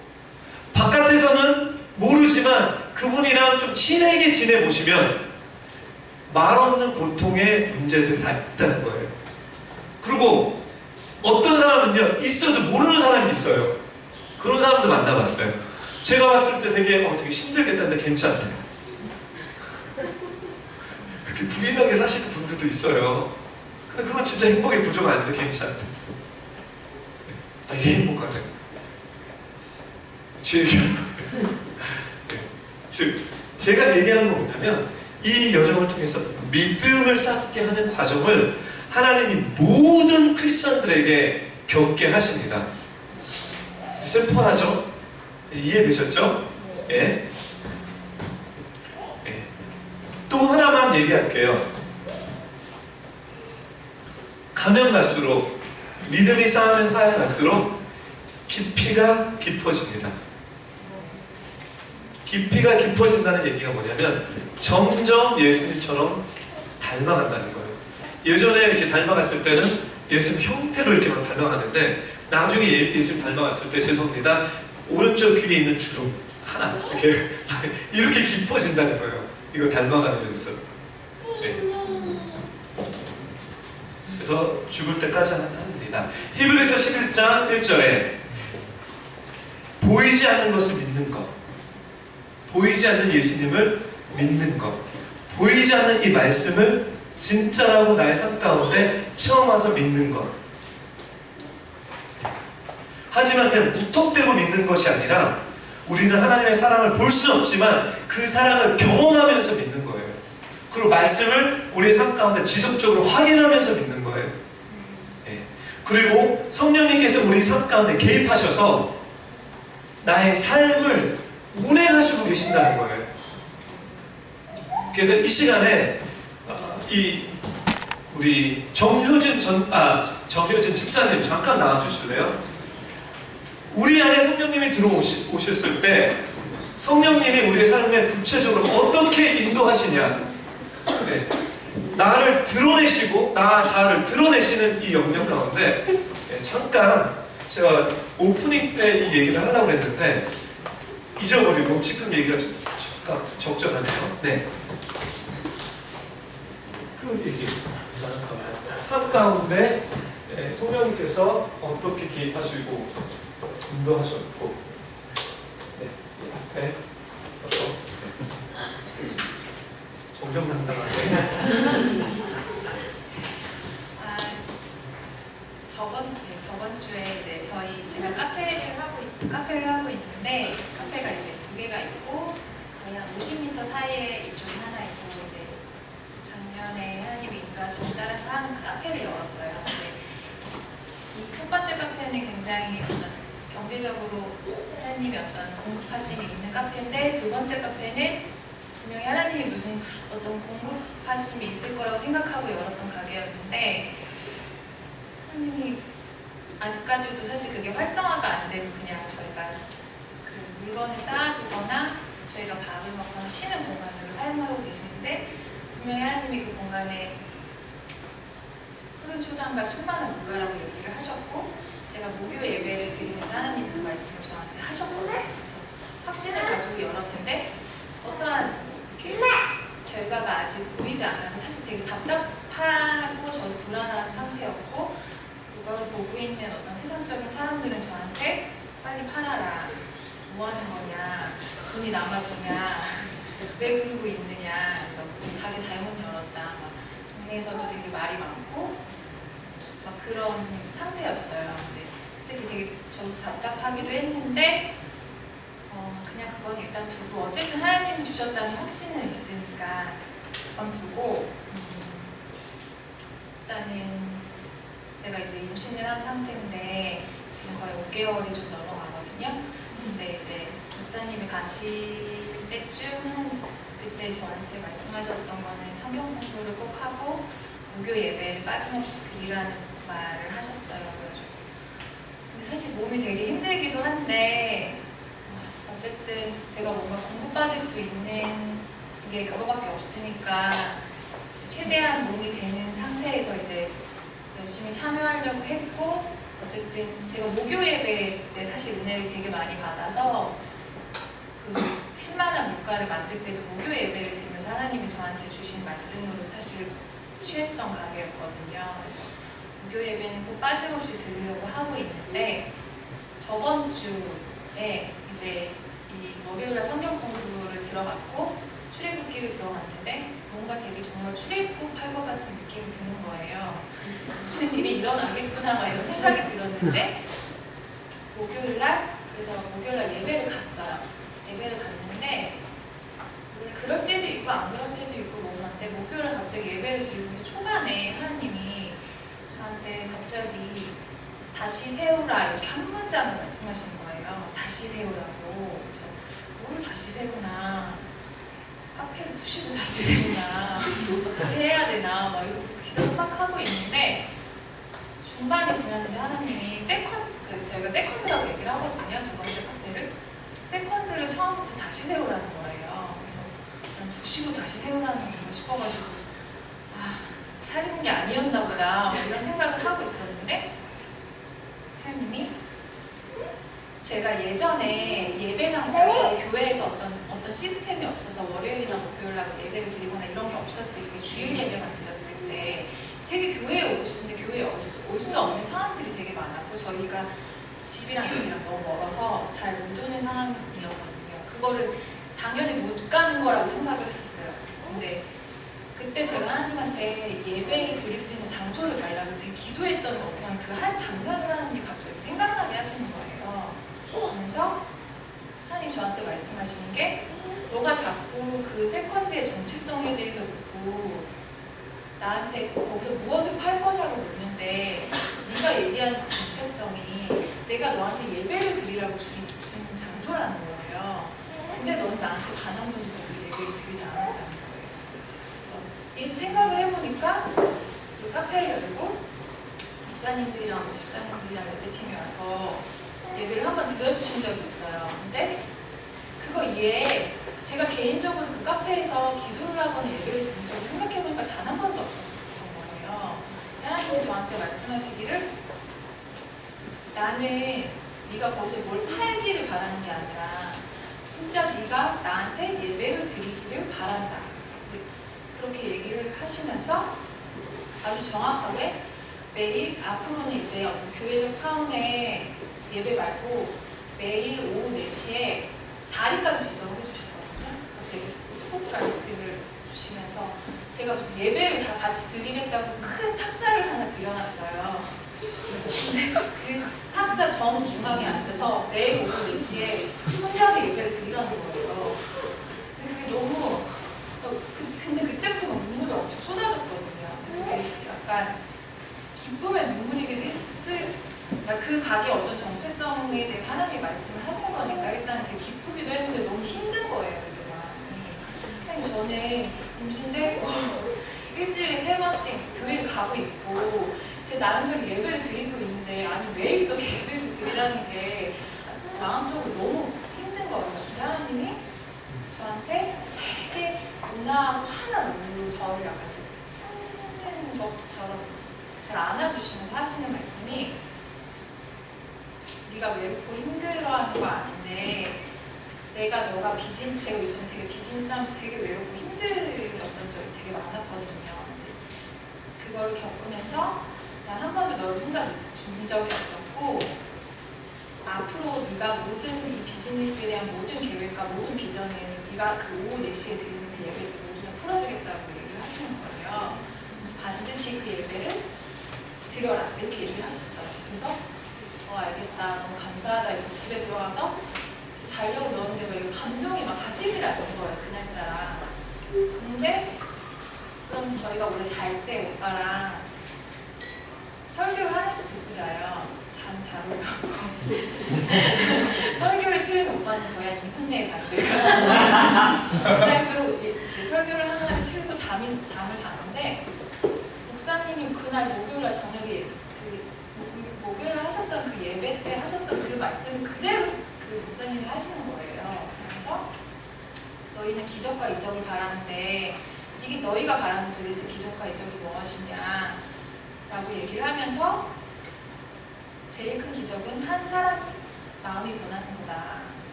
바깥에서는 모르지만 그분이랑 좀 친하게 지내보시면 말없는 고통의 문제들이 다 있다는 거예요. 그리고 어떤 사람은요, 있어도 모르는 사람이 있어요. 그런 사람도 만나봤어요. 제가 봤을 때 되게 힘들겠다는데 괜찮대요. 그렇게 부인하게 사시는 분들도 있어요. 근데 그건 진짜 행복의 부조가 아닌데 괜찮대. 이게 행복하대. 즉, 제가 얘기하는 건 뭐냐면, 이 여정을 통해서 믿음을 쌓게 하는 과정을 하나님이 모든 크리스천들에게 겪게 하십니다. 슬퍼하죠? 이해되셨죠? 예. 예. 또 하나만 얘기할게요. 가면 갈수록, 믿음이 쌓이면 갈수록 깊이가 깊어집니다. 깊이가 깊어진다는 얘기가 뭐냐면 점점 예수님처럼 닮아간다는 거예요. 예전에 이렇게 닮아갔을 때는 예수님 형태로 이렇게만 닮아갔는데, 나중에 예수님 닮아갔을 때, 죄송합니다, 오른쪽 귀에 있는 주름 하나 이렇게 깊어진다는 거예요. 이거 닮아가면서. 네. 그래서 죽을 때까지 합니다. 히브리서 11장 1절에 보이지 않는 것을 믿는 것, 보이지 않는 예수님을 믿는 것, 보이지 않는 이 말씀을 진짜라고 나의 삶 가운데 처음 와서 믿는 것. 하지만 그냥 무턱대고 믿는 것이 아니라, 우리는 하나님의 사랑을 볼 수는 없지만 그 사랑을 경험하면서 믿는 거예요. 그리고 말씀을 우리의 삶 가운데 지속적으로 확인하면서 믿는 거예요. 예. 그리고 성령님께서 우리 삶 가운데 개입하셔서 나의 삶을 운행하시고 계신다는 거예요. 그래서 이 시간에 우리 정효진 집사님 잠깐 나와주실래요? 우리 안에 성령님이 들어오셨을 때 성령님이 우리의 삶에 구체적으로 어떻게 인도하시냐, 네. 나를 드러내시고 나 자아를 드러내시는 이 영역 가운데, 네, 잠깐 제가 오프닝 때 이 얘기를 하려고 했는데 잊어버리고 지금 얘기가 적절하네요. 네. 그 얘기, 삶 가운데 성령님께서 어떻게 개입하시고 인도하셨고, 네, 이 앞에 정정당당하게 작년에 하나님이 인도하시는 다른 한 카페를 열었어요. 근데 이 첫 번째 카페는 굉장히 어떤 경제적으로 하나님이 어떤 공급하심이 있는 카페인데, 두 번째 카페는 분명히 하나님이 무슨 어떤 공급하심이 있을 거라고 생각하고 열었던 가게였는데, 하나님이 아직까지도 사실 그게 활성화가 안 되고 그냥 저희가 그 물건을 쌓아두거나 저희가 밥을 먹거나 쉬는 공간으로 사용하고 계시는데, 분명히 하나님이 그 공간에 푸른 초장과 충만한 물가라고 얘기를 하셨고, 제가 목요 예배를 드리면서 하나님 그 말씀을 저한테 하셨거든요. 그래서 확신을 가지고 열었는데 어떠한 이렇게 결과가 아직 보이지 않아서 사실 되게 답답하고 저도 불안한 상태였고, 그걸 보고 있는 어떤 세상적인 사람들은 저한테 빨리 팔아라, 뭐 하는 거냐, 돈이 남았구냐, 왜 그러고 있느냐, 그래서 가게 잘못 열었다, 막 동네에서도 되게 말이 많고 막 그런 상태였어요. 근데 솔직히 되게 저도 답답하기도 했는데 그냥 그건 일단 두고, 어쨌든 하나님이 주셨다는 확신은 있으니까 그건 두고, 일단은 제가 이제 임신을 한 상태인데 지금 거의 5개월이 좀 넘어가거든요. 근데 이제 목사님이 가실 때쯤은 그때 저한테 말씀하셨던 거는 성경 공부를 꼭 하고 목요 예배를 빠짐없이 드리라는 말을 하셨어요. 그래가지고 근데 사실 몸이 되게 힘들기도 한데 어쨌든 제가 뭔가 공부받을 수 있는 게 그거밖에 없으니까 최대한 몸이 되는 상태에서 이제 열심히 참여하려고 했고, 어쨌든 제가 목요 예배 때 사실 은혜를 되게 많이 받아서 그 실만한 물가를 만들 때도 목요 예배를 드리면서 하나님이 저한테 주신 말씀으로 사실 취했던 가게였거든요. 그래서 목요 예배는 꼭 빠짐없이 드리려고 하고 있는데, 저번 주에 이제 이 월요일날 성경 공부를 들어갔고 출애굽기를 들어갔는데 뭔가 되게 정말 출애굽할 것 같은 느낌이 드는 거예요. 무슨 일이 일어나겠구나 막 이런 생각이 들었는데, 목요일날, 그래서 목요일날 예배를 갔어요. 예배를 갔는데 그럴 때도 있고 안 그럴 때도 있고 뭐 그런데, 목요일날 갑자기 예배를 드리는데 초반에 하나님이 저한테 갑자기 다시 세우라 이렇게 한 문장을 말씀하시는 거예요. 다시 세우라고. 그래서 뭐를 다시 세우나, 카페를 부시고 다시 세우나, 어떻게 해야 되나 막 이렇게 기도를 막 하고 있는데, 중반이 지났는데 하나님이 저희가 세컨드라고 얘기를 하거든요. 두 번째 카페를 세컨드를 처음부터 다시 세우라는 거예요. 그래서 난 부시고 다시 세우라는 건가 싶어가지고 차리는 게 아니었나 보다 이런 생각을 하고 있었는데, 하나님이 제가 예전에 예배장, 저희 교회에서 어떤 시스템이 없어서 월요일이나 목요일날 예배를 드리거나 이런 게 없었을 때, 주일 예배만 드렸을 때 되게 교회에 오고 싶은데 교회에 올 수 없는 상황들이 되게 많았고, 저희가 집이랑 여기랑 너무 멀어서 잘 못 오는 상황이었거든요. 그거를 당연히 못 가는 거라고 생각을 했었어요. 근데 그때 제가 하나님한테 예배를 드릴 수 있는 장소를 달라고 되게 기도했던 거, 그냥 그 한 장면을 하나님이 갑자기 생각나게 하시는 거예요. 그러면서 하나님 저한테 말씀하시는 게, 너가 자꾸 그 세컨드의 정체성에 대해서 묻고 나한테 거기서 무엇을 팔 거냐고 묻는데, 네가 얘기하는 그 정체성이 내가 너한테 예배를 드리라고 준 장소라는 거예요. 근데 넌 나한테 단 한 번도 예배를 드리지 않았다는 거예요. 그래서 이제 생각을 해보니까 그 카페를 열고 목사님들이랑 집사님들이랑 예배팀이 와서 예배를 한번 드려주신 적이 있어요. 근데 그거 이외에 제가 개인적으로 그 카페에서 기도를 하거나 예배를 드린 적을 생각해보니까 단 한 번도 없었던 거예요. 하나님이 저한테 말씀하시기를, 나는 네가 거기서 뭘 팔기를 바라는 게 아니라 진짜 네가 나한테 예배를 드리기를 바란다. 그렇게 얘기를 하시면서 아주 정확하게 매일 앞으로는 이제 어떤 교회적 차원의 예배 말고 매일 오후 4시에 자리까지 지정해 주시거든요. 제게 스포트라이트를 주시면서 제가 무슨 예배를 다 같이 드리겠다고 큰 탁자를 하나 드려놨어요. 근데 그 탁자 정중앙에 앉아서 매일 오후 4시에 혼자서 예배를 드리라는 거예요. 근데 그게 너무 근데 그때부터 막 눈물이 엄청 쏟아졌거든요. 약간 기쁨의 눈물이기도 했을, 그러니까 그 가게의 어떤 정체성에 대해서 하나님이 말씀을 하신 거니까 일단 되게 기쁘기도 했는데 너무 힘든 거예요. 그동안. 저는 임신되고 일주일에 3번씩 교회를 가고 있고 제 나름대로 예배를 드리고 있는데 아니 매일 또 예배를 드리라는 게 마음적으로 너무 힘든 거예요. 근데 하나님이 저한테 되게 온화하고 화난 얼굴로 저를 약간 품는 것처럼 저를 안아주시면서 하시는 말씀이 네가 외롭고 힘들어하는 거 아는데 너가 제가 요즘 되게 비즈니스 하면서 되게 외롭고 힘들었던 적이 되게 많았거든요. 그거를 겪으면서 난 한 번도 널 혼자 준 적이 없었고 앞으로 네가 모든 이 비즈니스에 대한 모든 계획과 모든 비전을 네가 그 오후 4시에 드리는 그 예배를 모두 다 풀어주겠다고 얘기를 하시는 거예요. 그래서 반드시 그 예배를 드려라 이렇게 얘기를 하셨어요. 그래서 알겠다 너무 감사하다 이렇게 집에 들어가서 자려고 넣었는데 막 이거 감동이 막 가시질 않는 거예요 그날따라. 근데 그러면서 저희가 원래 잘 때 오빠랑 설교를 하나씩 듣고 자요. 잠 잘 오고 설교를 틀는 오빠는 거의 한 2분 내에 잠들어요. 그날도 이제 설교를 하나를 틀고 잠을 자는데 목사님이 그날 목요일날 저녁에 목요일에 하셨던 그 예배 때 하셨던 그 말씀을 그대로 그 목사님이 하시는 거예요. 그래서 너희는 기적과 이적을 바라는데 이게 너희가 바라는 도대체 기적과 이적이 무엇이냐 라고 얘기를 하면서 제일 큰 기적은 한 사람이 마음이 변하는 거다.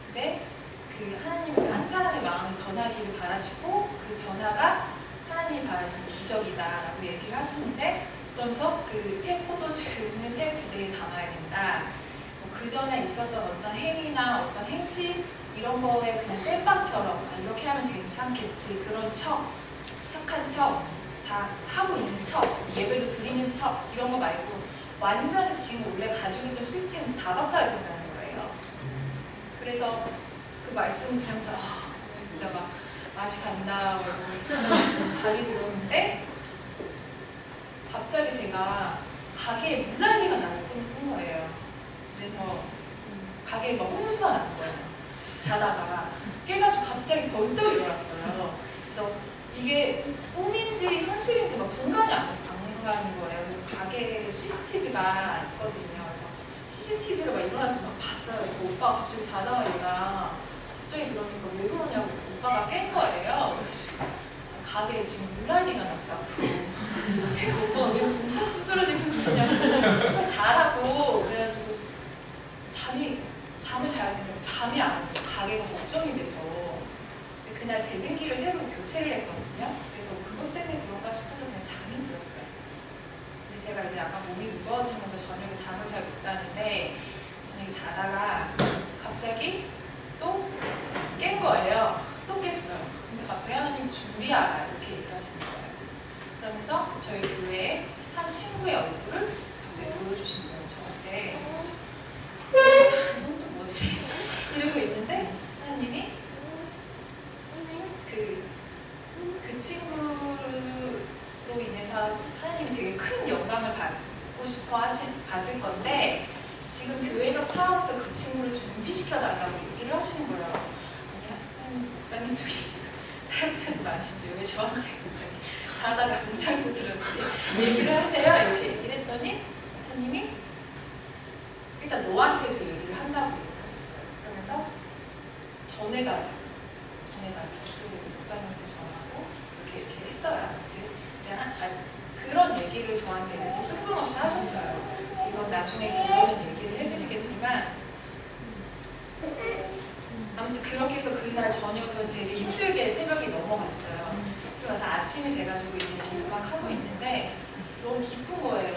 근데 그 하나님은 한 사람의 마음이 변하기를 바라시고 그 변화가 하나님이 바라시는 기적이다 라고 얘기를 하시는데 그러면서 그 새 포도주는 새 부대에 담아야 된다. 그 전에 있었던 어떤 행위나 어떤 행실 이런 거에 그냥 땜빵처럼 이렇게 하면 괜찮겠지 그런 척 착한 척 다 하고 있는 척 예배도 드리는 척 이런 거 말고 완전히 지금 원래 가지고 있던 시스템을 다 바꿔야 된다는 거예요. 그래서 그 말씀을 들으면서 진짜 막 맛이 간다 잠이 들었는데 갑자기 제가 가게에 물난리가 나는 꿈을 꾼 거예요. 그래서 가게에 막 홍수가 나는 거예요. 자다가 깨가지고 갑자기 벌떡 일어났어요. 그래서 이게 꿈인지 현실인지 막 분간이 안 가는 거예요. 그래서 가게에 CCTV가 있거든요. 그래서 CCTV를 막 일어나서 막 봤어요. 그 오빠가 갑자기 자다가 일어나. 갑자기 그러니까 왜 그러냐고 오빠가 깬 거예요. 그래서 가게에 지금 물난리가 났다고. 오빠가 왜 무슨 쓰러지는 소리냐고 자라고. 그래가지고 잠을 자야 되는데 잠이 안 와요. 가게가 걱정이 돼서. 그날 재등기를 새로 교체를 했거든요. 그래서 그것 때문에 그런가 싶어서 그냥 잠이 들었어요. 근데 제가 이제 아까 몸이 무거워지면서 저녁에 잠을 잘 못 자는데 저녁에 자다가 갑자기 또 깬 거예요. 또 깼어요. 근데 갑자기 하나님 준비하라 이렇게 얘기를 하시는 거예요. 그러면서 저희 교회에 한 친구의 얼굴을 갑자기 보여주시는 거예요. 저한테. 이건 또 뭐지? 이러고 있는데 하나님이 그 친구로 인해서 하나님이 되게 큰 영광을 받고 싶어 받을 건데 지금 교회적 차원에서 그 친구를 준비시켜달라고 얘기를 하시는 거예요. 목사님도 계시고 사역자도 많으신데 왜 저한테 갑자기 자다가 문장도 들어주게 얘기를 하세요? 이렇게 얘기를 했더니 하나님이 일단 너한테도 얘기를 한다고 얘기하셨어요. 그러면서 전해달라고. 그래서 이제 목사님한테 전하고 이렇게 했어요. 그런 얘기를 저한테 이제 또 뜬금없이 하셨어요. 이건 나중에 결론은 얘기를 해드리겠지만 아무튼 그렇게 해서 그날 저녁은 되게 힘들게 새벽이 넘어갔어요. 그래서 아침이 돼가지고 이제 막 하고 있는데 너무 기쁜 거예요.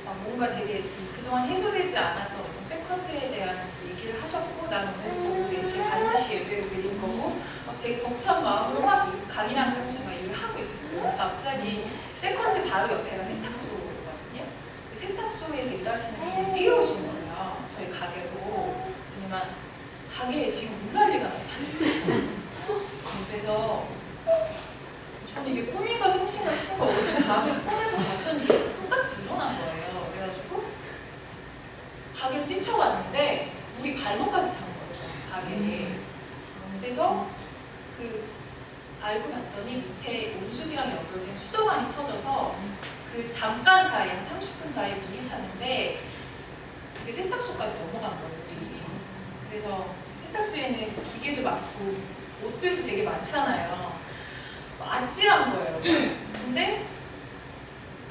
막 뭔가 되게 그동안 해소되지 않았던 어떤 세컨드에 대한 얘기를 하셨고 나는 오늘 4시에 반드시 예배를 드린 거고 막 되게 벅찬 마음으로 막 강이랑 같이 막 일을 하고 있었어요. 갑자기 세컨드 바로 옆에가 세탁소거든요. 그 세탁소에서 일하시는 분이 뛰어오신 거예요. 저희 가게로. 왜냐면 가게에 지금 물난리가 났다는 거예요. 그래서 저는 이게 꿈인가 생신가 싶은 거 어제 밤에 꿈에서 봤더니 이게 똑같이 일어난 거예요. 그래가지고 가게로 뛰쳐갔는데 물이 발목까지 찬 거예요. 가게에. 그래서 그 알고 봤더니 밑에 온수기랑 연결된 수도관이 터져서 그 잠깐 사이, 한 30분 사이에 물이 차는데 그게 세탁소까지 넘어간 거예요, 물이. 그래서 세탁소에는 기계도 많고 옷들도 되게 많잖아요. 아찔한 거예요. 근데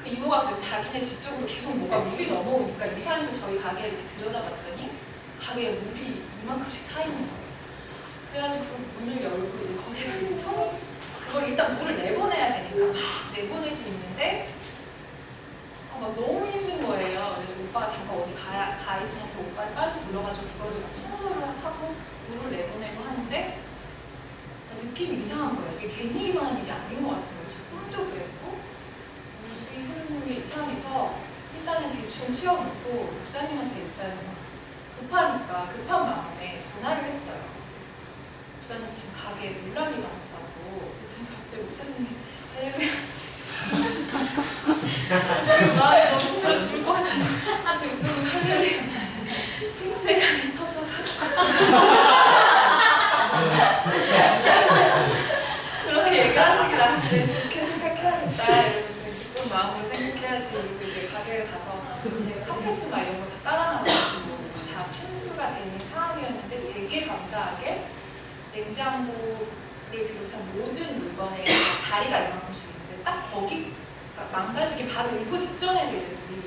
그 이모가 그래서 자기네 집 쪽으로 계속 뭐가 물이 넘어오니까 이상해서 저희 가게에 이렇게 들여다봤더니 가게에 물이 이만큼씩 차 있는 거예요. 그래가지고 그 문을 열고 이제 거기 가서 처음 그걸 일단 물을 내보내야 되니까 막 내보내고 있는데 막 너무 힘든 거예요. 그래서 오빠가 잠깐 어디 가 있으니까 오빠를 빨리 불러가지고 그거를 막 청소를 하고 물을 내보내고 하는데 느낌이 이상한 거예요. 이게 괜히 일어난 일이 아닌 것 같은 거예요. 저 꿈도 그랬고 물이 흐르는 게 이상해서 일단은 대충 치워놓고 목사님한테 일단 급하니까 급한 마음에 전화를 했어요. 목사님 지금 가게에 물난리가 났다고. 그랬더니 갑자기 목사님이 할렐루야 지금 마음이 너무 힘들어 죽을 것 같은데 지금 목사님 할렐루야 생수의 감이 터져서 그렇게 얘기를 하시길래 그래 좋게 생각해야겠다 이러면서 기쁜 마음으로 생각해야지. 그리고 이제 가게를 가서 제가 카페트 막 이런 거 다 깔아놔가지고 다 침수가 되는 상황이었는데 되게 감사하게 냉장고를 비롯한 모든 물건에 다리가 이만큼씩 있는데 딱 거기 그러니까 망가지기 바로 이거 직전에서 이제 물이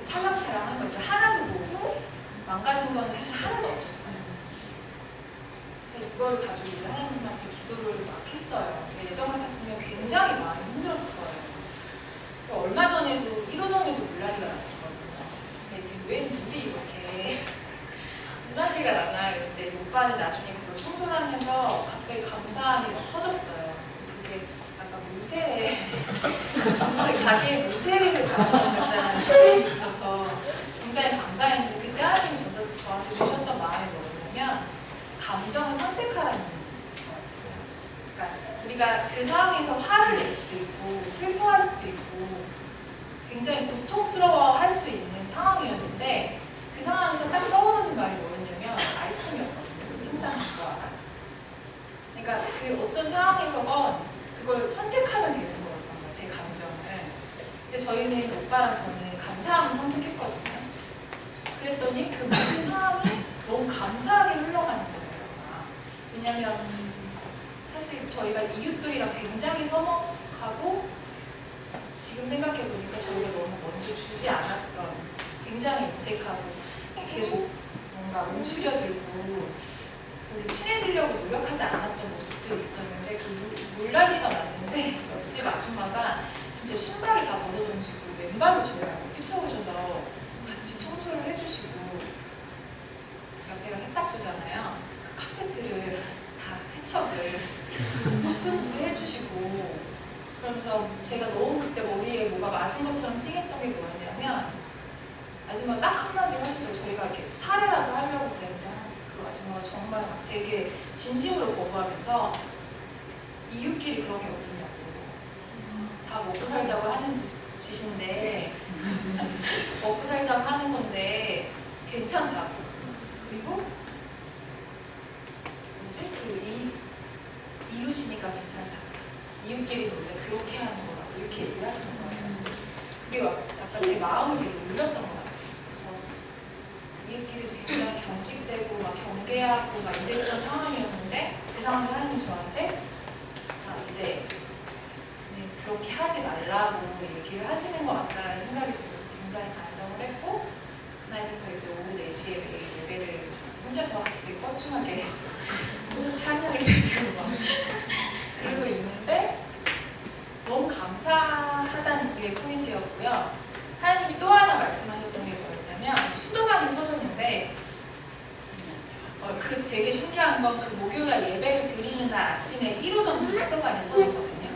찰랑찰랑한 것들 하나도 모르고 망가진 건 사실 하나도 없었어요. 그래서 그거를 가지고 하나님한테 기도를 막 했어요. 예전 같았으면 굉장히 많이 힘들었을 거예요. 얼마 전에도 1호 전에도 물난리가 났었거든요. 근데 왜 물이 이렇게 물난리가 났나 그랬는데 오빠는 나중에 그걸 청소를 하면서 갑자기 감사함이 막 터졌어요. 그게 약간 무쇠 가게에 무쇠를 담아놓는다는 느낌이 들어서 굉장히 감사했는데 그때 하나님이 저한테 주셨던 마음이 뭐였냐면 감정을 선택하라는 거였어요. 그러니까 우리가 그 상황에서 화를 낼 수도 있고 슬퍼할 수도 있고 굉장히 고통스러워할 수 있는 상황이었는데 그 상황에서 딱 떠오르는 말이 뭐였냐면 아이스크림이었거든요. 항상 그거 알아. 그러니까 그 어떤 상황에서건 그걸 선택하면 되는 거였던 거예요. 제 감정을. 근데 저희는 오빠랑 저는 감사함을 선택했거든요. 그랬더니 그 모든 상황이 너무 감사하게 흘러가는 거예요. 왜냐면 사실 저희가 이웃들이랑 굉장히 서먹하고 지금 생각해보니까 저희가 너무 먼저 주지 않았던 굉장히 인색하고 계속 뭔가 움츠려들고 우리 친해지려고 노력하지 않았던 모습들이 있었는데 그 물난리가 났는데 옆집 아줌마가 진짜 신발을 다 벗어던지고 맨발로 저희랑 뛰쳐오셔서 같이 청소를 해주시고 옆에가 세탁소잖아요. 그 카페트를 다 세척을 손수 해주시고 그러면서 제가 너무 그때 머리에 뭐가 맞은 것처럼 띵했던 게 뭐였냐면 아줌마가 딱 한마디를 하셨어요. 저희가 이렇게 사례라도 하려고 그랬는데 그 아줌마가 정말 막 되게 진심으로 거부하면서 이웃끼리 그런 게 어딨냐고 다 먹고 살자고 하는 짓인데 먹고 살자고 하는 건데 괜찮다고 그리고 뭐지? 이웃이니까 괜찮다. 이웃끼리 원래 그렇게 하는 거라고 이렇게 얘기를 하시는 거예요. 그게 약간 제 마음을 되게 울렸던 것 같아요. 그래서 이웃끼리도 굉장히 경직되고 막 경계하고 막 이랬던 상황이었는데 그 상황에서 하나님 저한테 이제 그렇게 하지 말라고 얘기를 하시는 것 같다는 생각이 들어서 굉장히 반성을 했고 그날부터 이제 오후 4시에 매일 예배를 혼자서 되게 뻘쭘하게 혼자 찬양을 드리고 막 그러고 있는데 너무 감사하다는 게 포인트였고요. 하나님이 또 하나 말씀하셨던 게 뭐였냐면 수도관이 터졌는데 그 되게 신기한 건 그 목요일날 예배를 드리는 날 아침에 1호점도 수도관이 터졌거든요.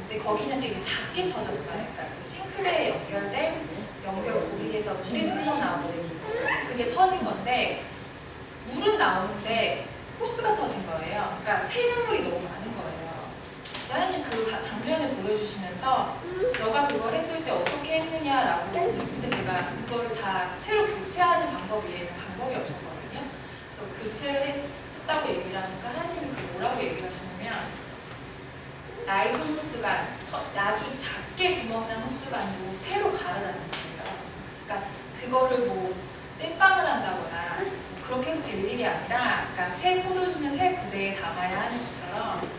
근데 거기는 되게 작게 터졌어요. 그러니까 그 싱크대에 연결된 연결 고리에서 물이 흘러나오는 그게 터진 건데 물은 나오는데 호스가 터진 거예요. 그러니까 새는물이 너무 많은 거예요. 보여주시면서 너가 그걸 했을 때 어떻게 했느냐라고 했을 때 제가 그걸 다 새로 교체하는 방법 외에는 방법이 없었거든요. 그래서 교체를 했다고 얘기를 하니까 하나님이 그 뭐라고 얘기를 하시냐면 낡은 호스관, 아주 작게 구멍난 호스관도 새로 갈아라는 거예요. 그러니까 그거를 뭐 땜빵을 한다거나 그렇게 해서 될 일이 아니라, 그러니까 새 포도주는 새 부대에 담아야 하는 것처럼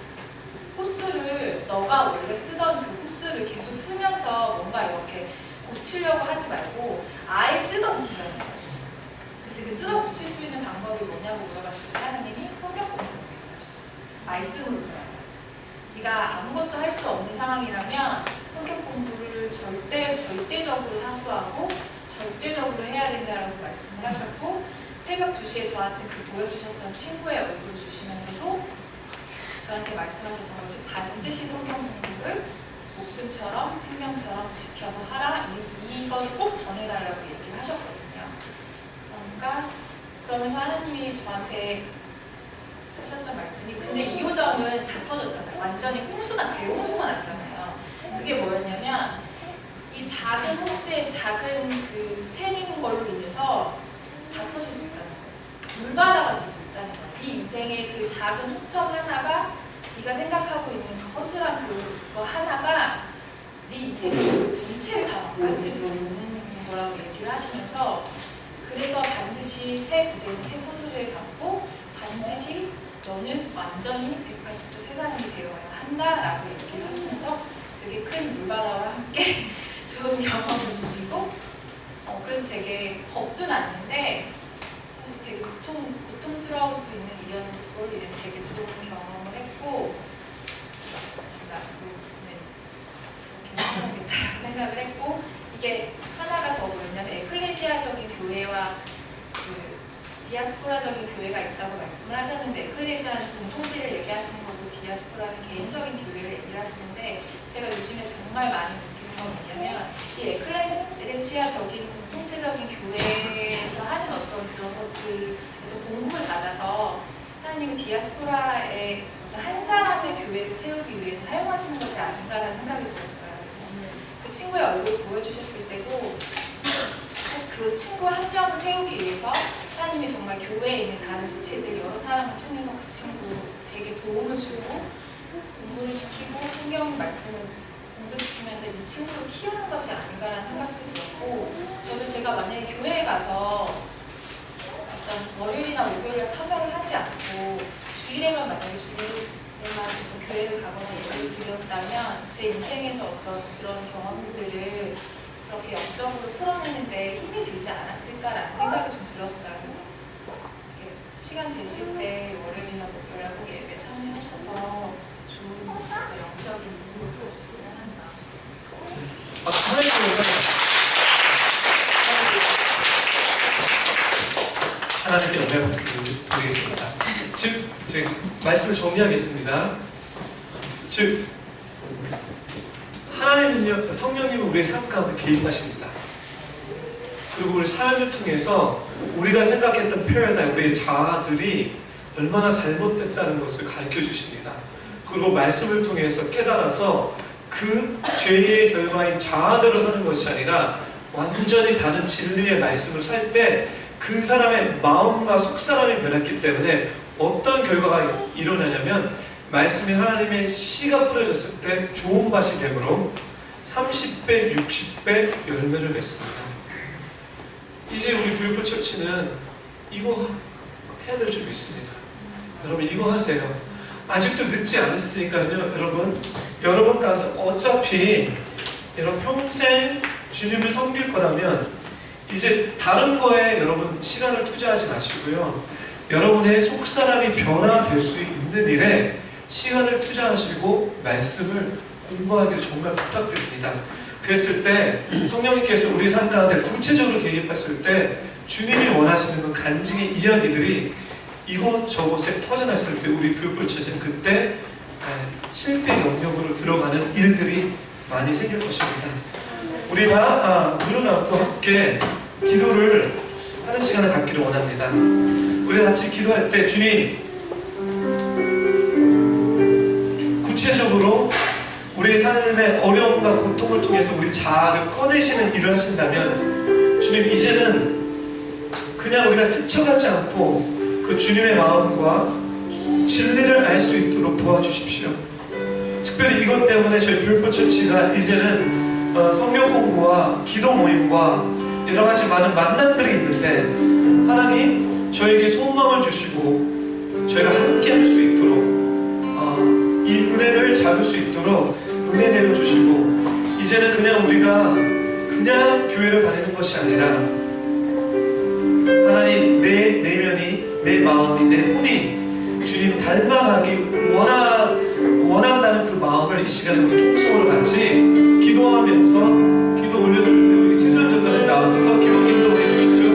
호스를 너가 원래 쓰던 그 호스를 계속 쓰면서 뭔가 이렇게 고치려고 하지 말고 아예 뜯어 고치라는 거예요. 근데 그 뜯어 고칠 수 있는 방법이 뭐냐고 물어봤을 때 하나님이 성경 공부를 얘기하셨어요. 말씀으로 배워요. 네가 아무것도 할 수 없는 상황이라면 성경 공부를 절대적으로 사수하고 절대적으로 해야 된다라고 말씀을 하셨고, 새벽 2시에 저한테 그 보여주셨던 친구의 얼굴 주시면서도 저한테 말씀하셨던 것이 반드시 성경 공부를 목숨처럼 생명처럼 지켜서 하라, 이걸 꼭 전해달라고 얘기를 하셨거든요. 그러니까 그러면서 하나님이 저한테 하셨던 말씀이, 근데 2호점은 다 터졌잖아요. 완전히 대홍수가 났잖아요. 그게 뭐였냐면 이 작은 호스의 작은 그 새는 걸로 인해서 다 터질 수 있다는 거예요. 물바다가 될 수 있다는 거예요. 네 인생의 그 작은 혹점 하나가, 네가 생각하고 있는 그 허술한 그거 하나가 네 인생 전체를 다 망가뜨릴 수 있는 거라고 얘기를 하시면서, 그래서 반드시 새 부대는 새 포도주에 담고 반드시 너는 완전히 180도 새 사람이 되어야 한다라고 얘기를 하시면서 되게 큰 물바다와 함께 좋은 경험을 주시고, 그래서 되게 겁도 났는데 사실 되게 고통스러울 수 있는 이런 걸 되게 좋은 경험을 했고, 진짜 이렇게 생각했다고 생각을 했고, 이게 하나가 더 뭐였냐면 에클레시아적인 교회와 그 디아스포라적인 교회가 있다고 말씀을 하셨는데, 에클레시아는 공동체를 얘기하시는 거고 디아스포라는 개인적인 교회를 얘기하시는데, 제가 요즘에 정말 많이 느끼는 건 뭐냐면 이 에클레시아적인 공동체적인 교회에서 하는 어떤 그런 것들에서 공급을 받아서 하나님은 디아스포라의 한 사람의 교회를 세우기 위해서 사용하시는 것이 아닌가라는 생각이 들었어요. 그 친구의 얼굴을 보여주셨을 때도 사실 그 친구 한 명을 세우기 위해서 하나님이 정말 교회에 있는 다른 지체들 여러 사람을 통해서 그 친구 되게 도움을 주고 공부를 시키고 성경 말씀을 공부시키면서 이 친구를 키우는 것이 아닌가라는 생각도 들었고, 저도 제가 만약에 교회에 가서 어떤 월요일이나 목요일에 참여를 하지 않고 주일에만 만약에 주일에만 교회를 가거나 예배를 드렸다면 제 인생에서 어떤 그런 경험들을 그렇게 영적으로 풀어내는데 힘이 들지 않았을까라는 생각이 좀 들었어요. 시간 되실 때 월요일이나 목요일에 꼭 예배 참여하셔서 좋은 영적인 부분을 보셨으면 하는 마음이 있습니다. 하나님께 영광 드리겠습니다. 즉, 말씀을 정리하겠습니다. 즉, 하나님은요, 성령님은 우리의 삶 가운데 개입하십니다. 그리고 우리 삶을 통해서 우리가 생각했던 표현이나 우리의 자아들이 얼마나 잘못됐다는 것을 가르쳐 주십니다. 그리고 말씀을 통해서 깨달아서 그 죄의 결과인 자아대로 사는 것이 아니라 완전히 다른 진리의 말씀을 살 때 그 사람의 마음과 속사람이 변했기 때문에 어떤 결과가 일어나냐면, 말씀이 하나님의 씨가 뿌려졌을 때 좋은 밭이 되므로 30배, 60배 열매를 맺습니다. 이제 우리 불꽃처치는 이거 해야 될 줄 믿습니다. 여러분 이거 하세요. 아직도 늦지 않았으니까요. 여러분 가서 어차피 여러분 평생 주님을 섬길 거라면 이제 다른 거에 여러분 시간을 투자하지 마시고요. 여러분의 속사람이 변화될 수 있는 일에 시간을 투자하시고 말씀을 공부하기를 정말 부탁드립니다. 그랬을 때 성령님께서 우리 삶 가운데 구체적으로 개입했을 때 주님이 원하시는 그 간증의 이야기들이 이곳저곳에 퍼져났을 때 우리 교육부처는 그때 실제 영역으로 들어가는 일들이 많이 생길 것입니다. 우리 다 눈을 감고 함께 기도를 하는 시간을 갖기를 원합니다. 우리 같이 기도할 때 주님, 구체적으로 우리 우리의 삶의 어려움과 고통을 통해서 우리 자아를 꺼내시는 일을 하신다면 주님 이제는 그냥 우리가 스쳐가지 않고 그 주님의 마음과 진리를 알 수 있도록 도와주십시오. 특별히 이것 때문에 저희 별빛처치가 이제는 성경 공부와 기도 모임과 여러가지 많은 만남들이 있는데 하나님 저에게 소망을 주시고 저희가 함께 할 수 있도록 이 은혜를 잡을 수 있도록 은혜 내려주시고 이제는 그냥 우리가 그냥 교회를 다니는 것이 아니라 하나님 내 내면이 내 마음이 내 혼이 주님 닮아가기 원한다는 그 마음을 이 시간에 우리 통성으로 같이 기도하면서 기도 올려드리는데 우리 지수연전자님 나와서서 기도 인도해 주십시오.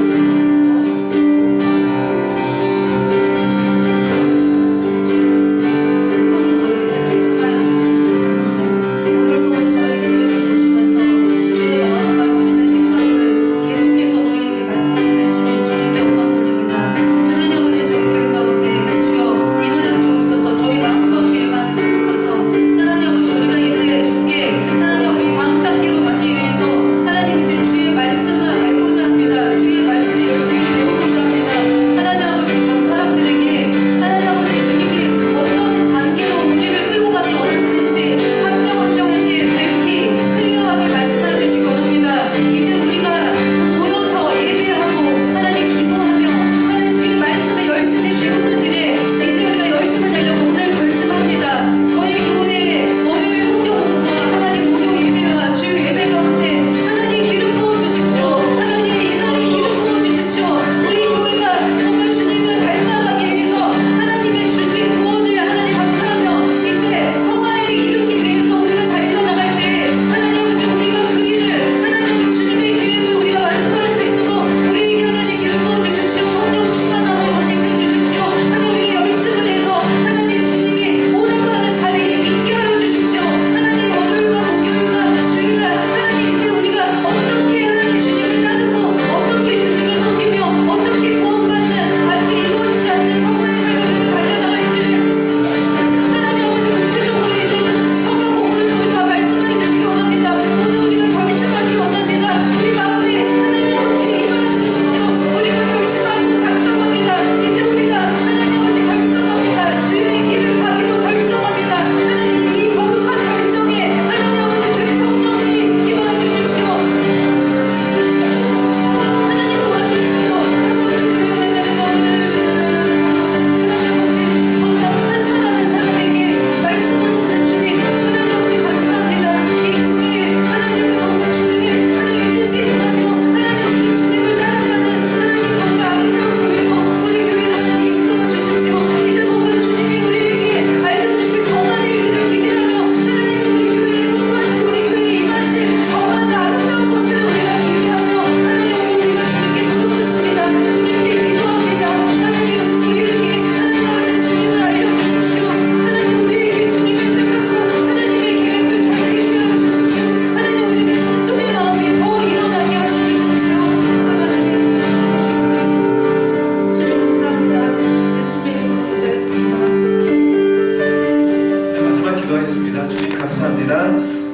기도하겠습니다. 주님 감사합니다.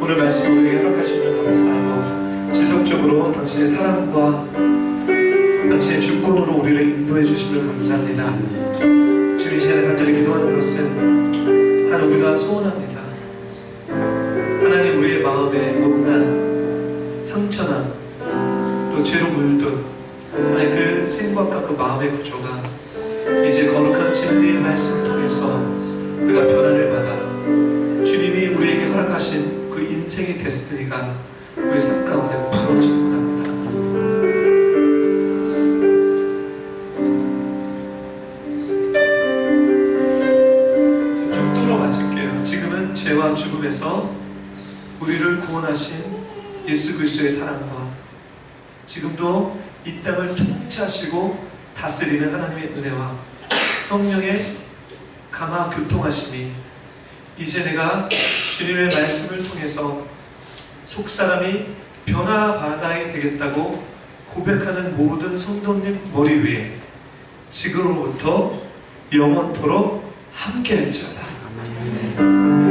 오늘 말씀 우리에게 허락하시면 감사하고 지속적으로 당신의 사랑과 당신의 주권으로 우리를 인도해 주심을 감사합니다. 주님 이 시간에 간절히 기도하는 것은 하나님 우리가 소원합니다. 하나님 우리의 마음에 못난 상처나 또 죄로 물든 하나님 그 생각과 그 마음의 구조가 이제 거룩한 진리의 말씀을 통해서 우리가 변화를 받아 주님이 우리에게 허락하신 그 인생의 데스티니가 우리 삶 가운데 부러지고 합니다. 죽도록 마칠게요. 지금은 죄와 죽음에서 우리를 구원하신 예수 그리스도의 사랑과 지금도 이 땅을 통치하시고 다스리는 하나님의 은혜와 성령의 감화 교통하심이 이제 내가 주님의 말씀을 통해서 속사람이 변화받아야 되겠다고 고백하는 모든 성도님 머리 위에 지금으로부터 영원토록 함께 할지어다.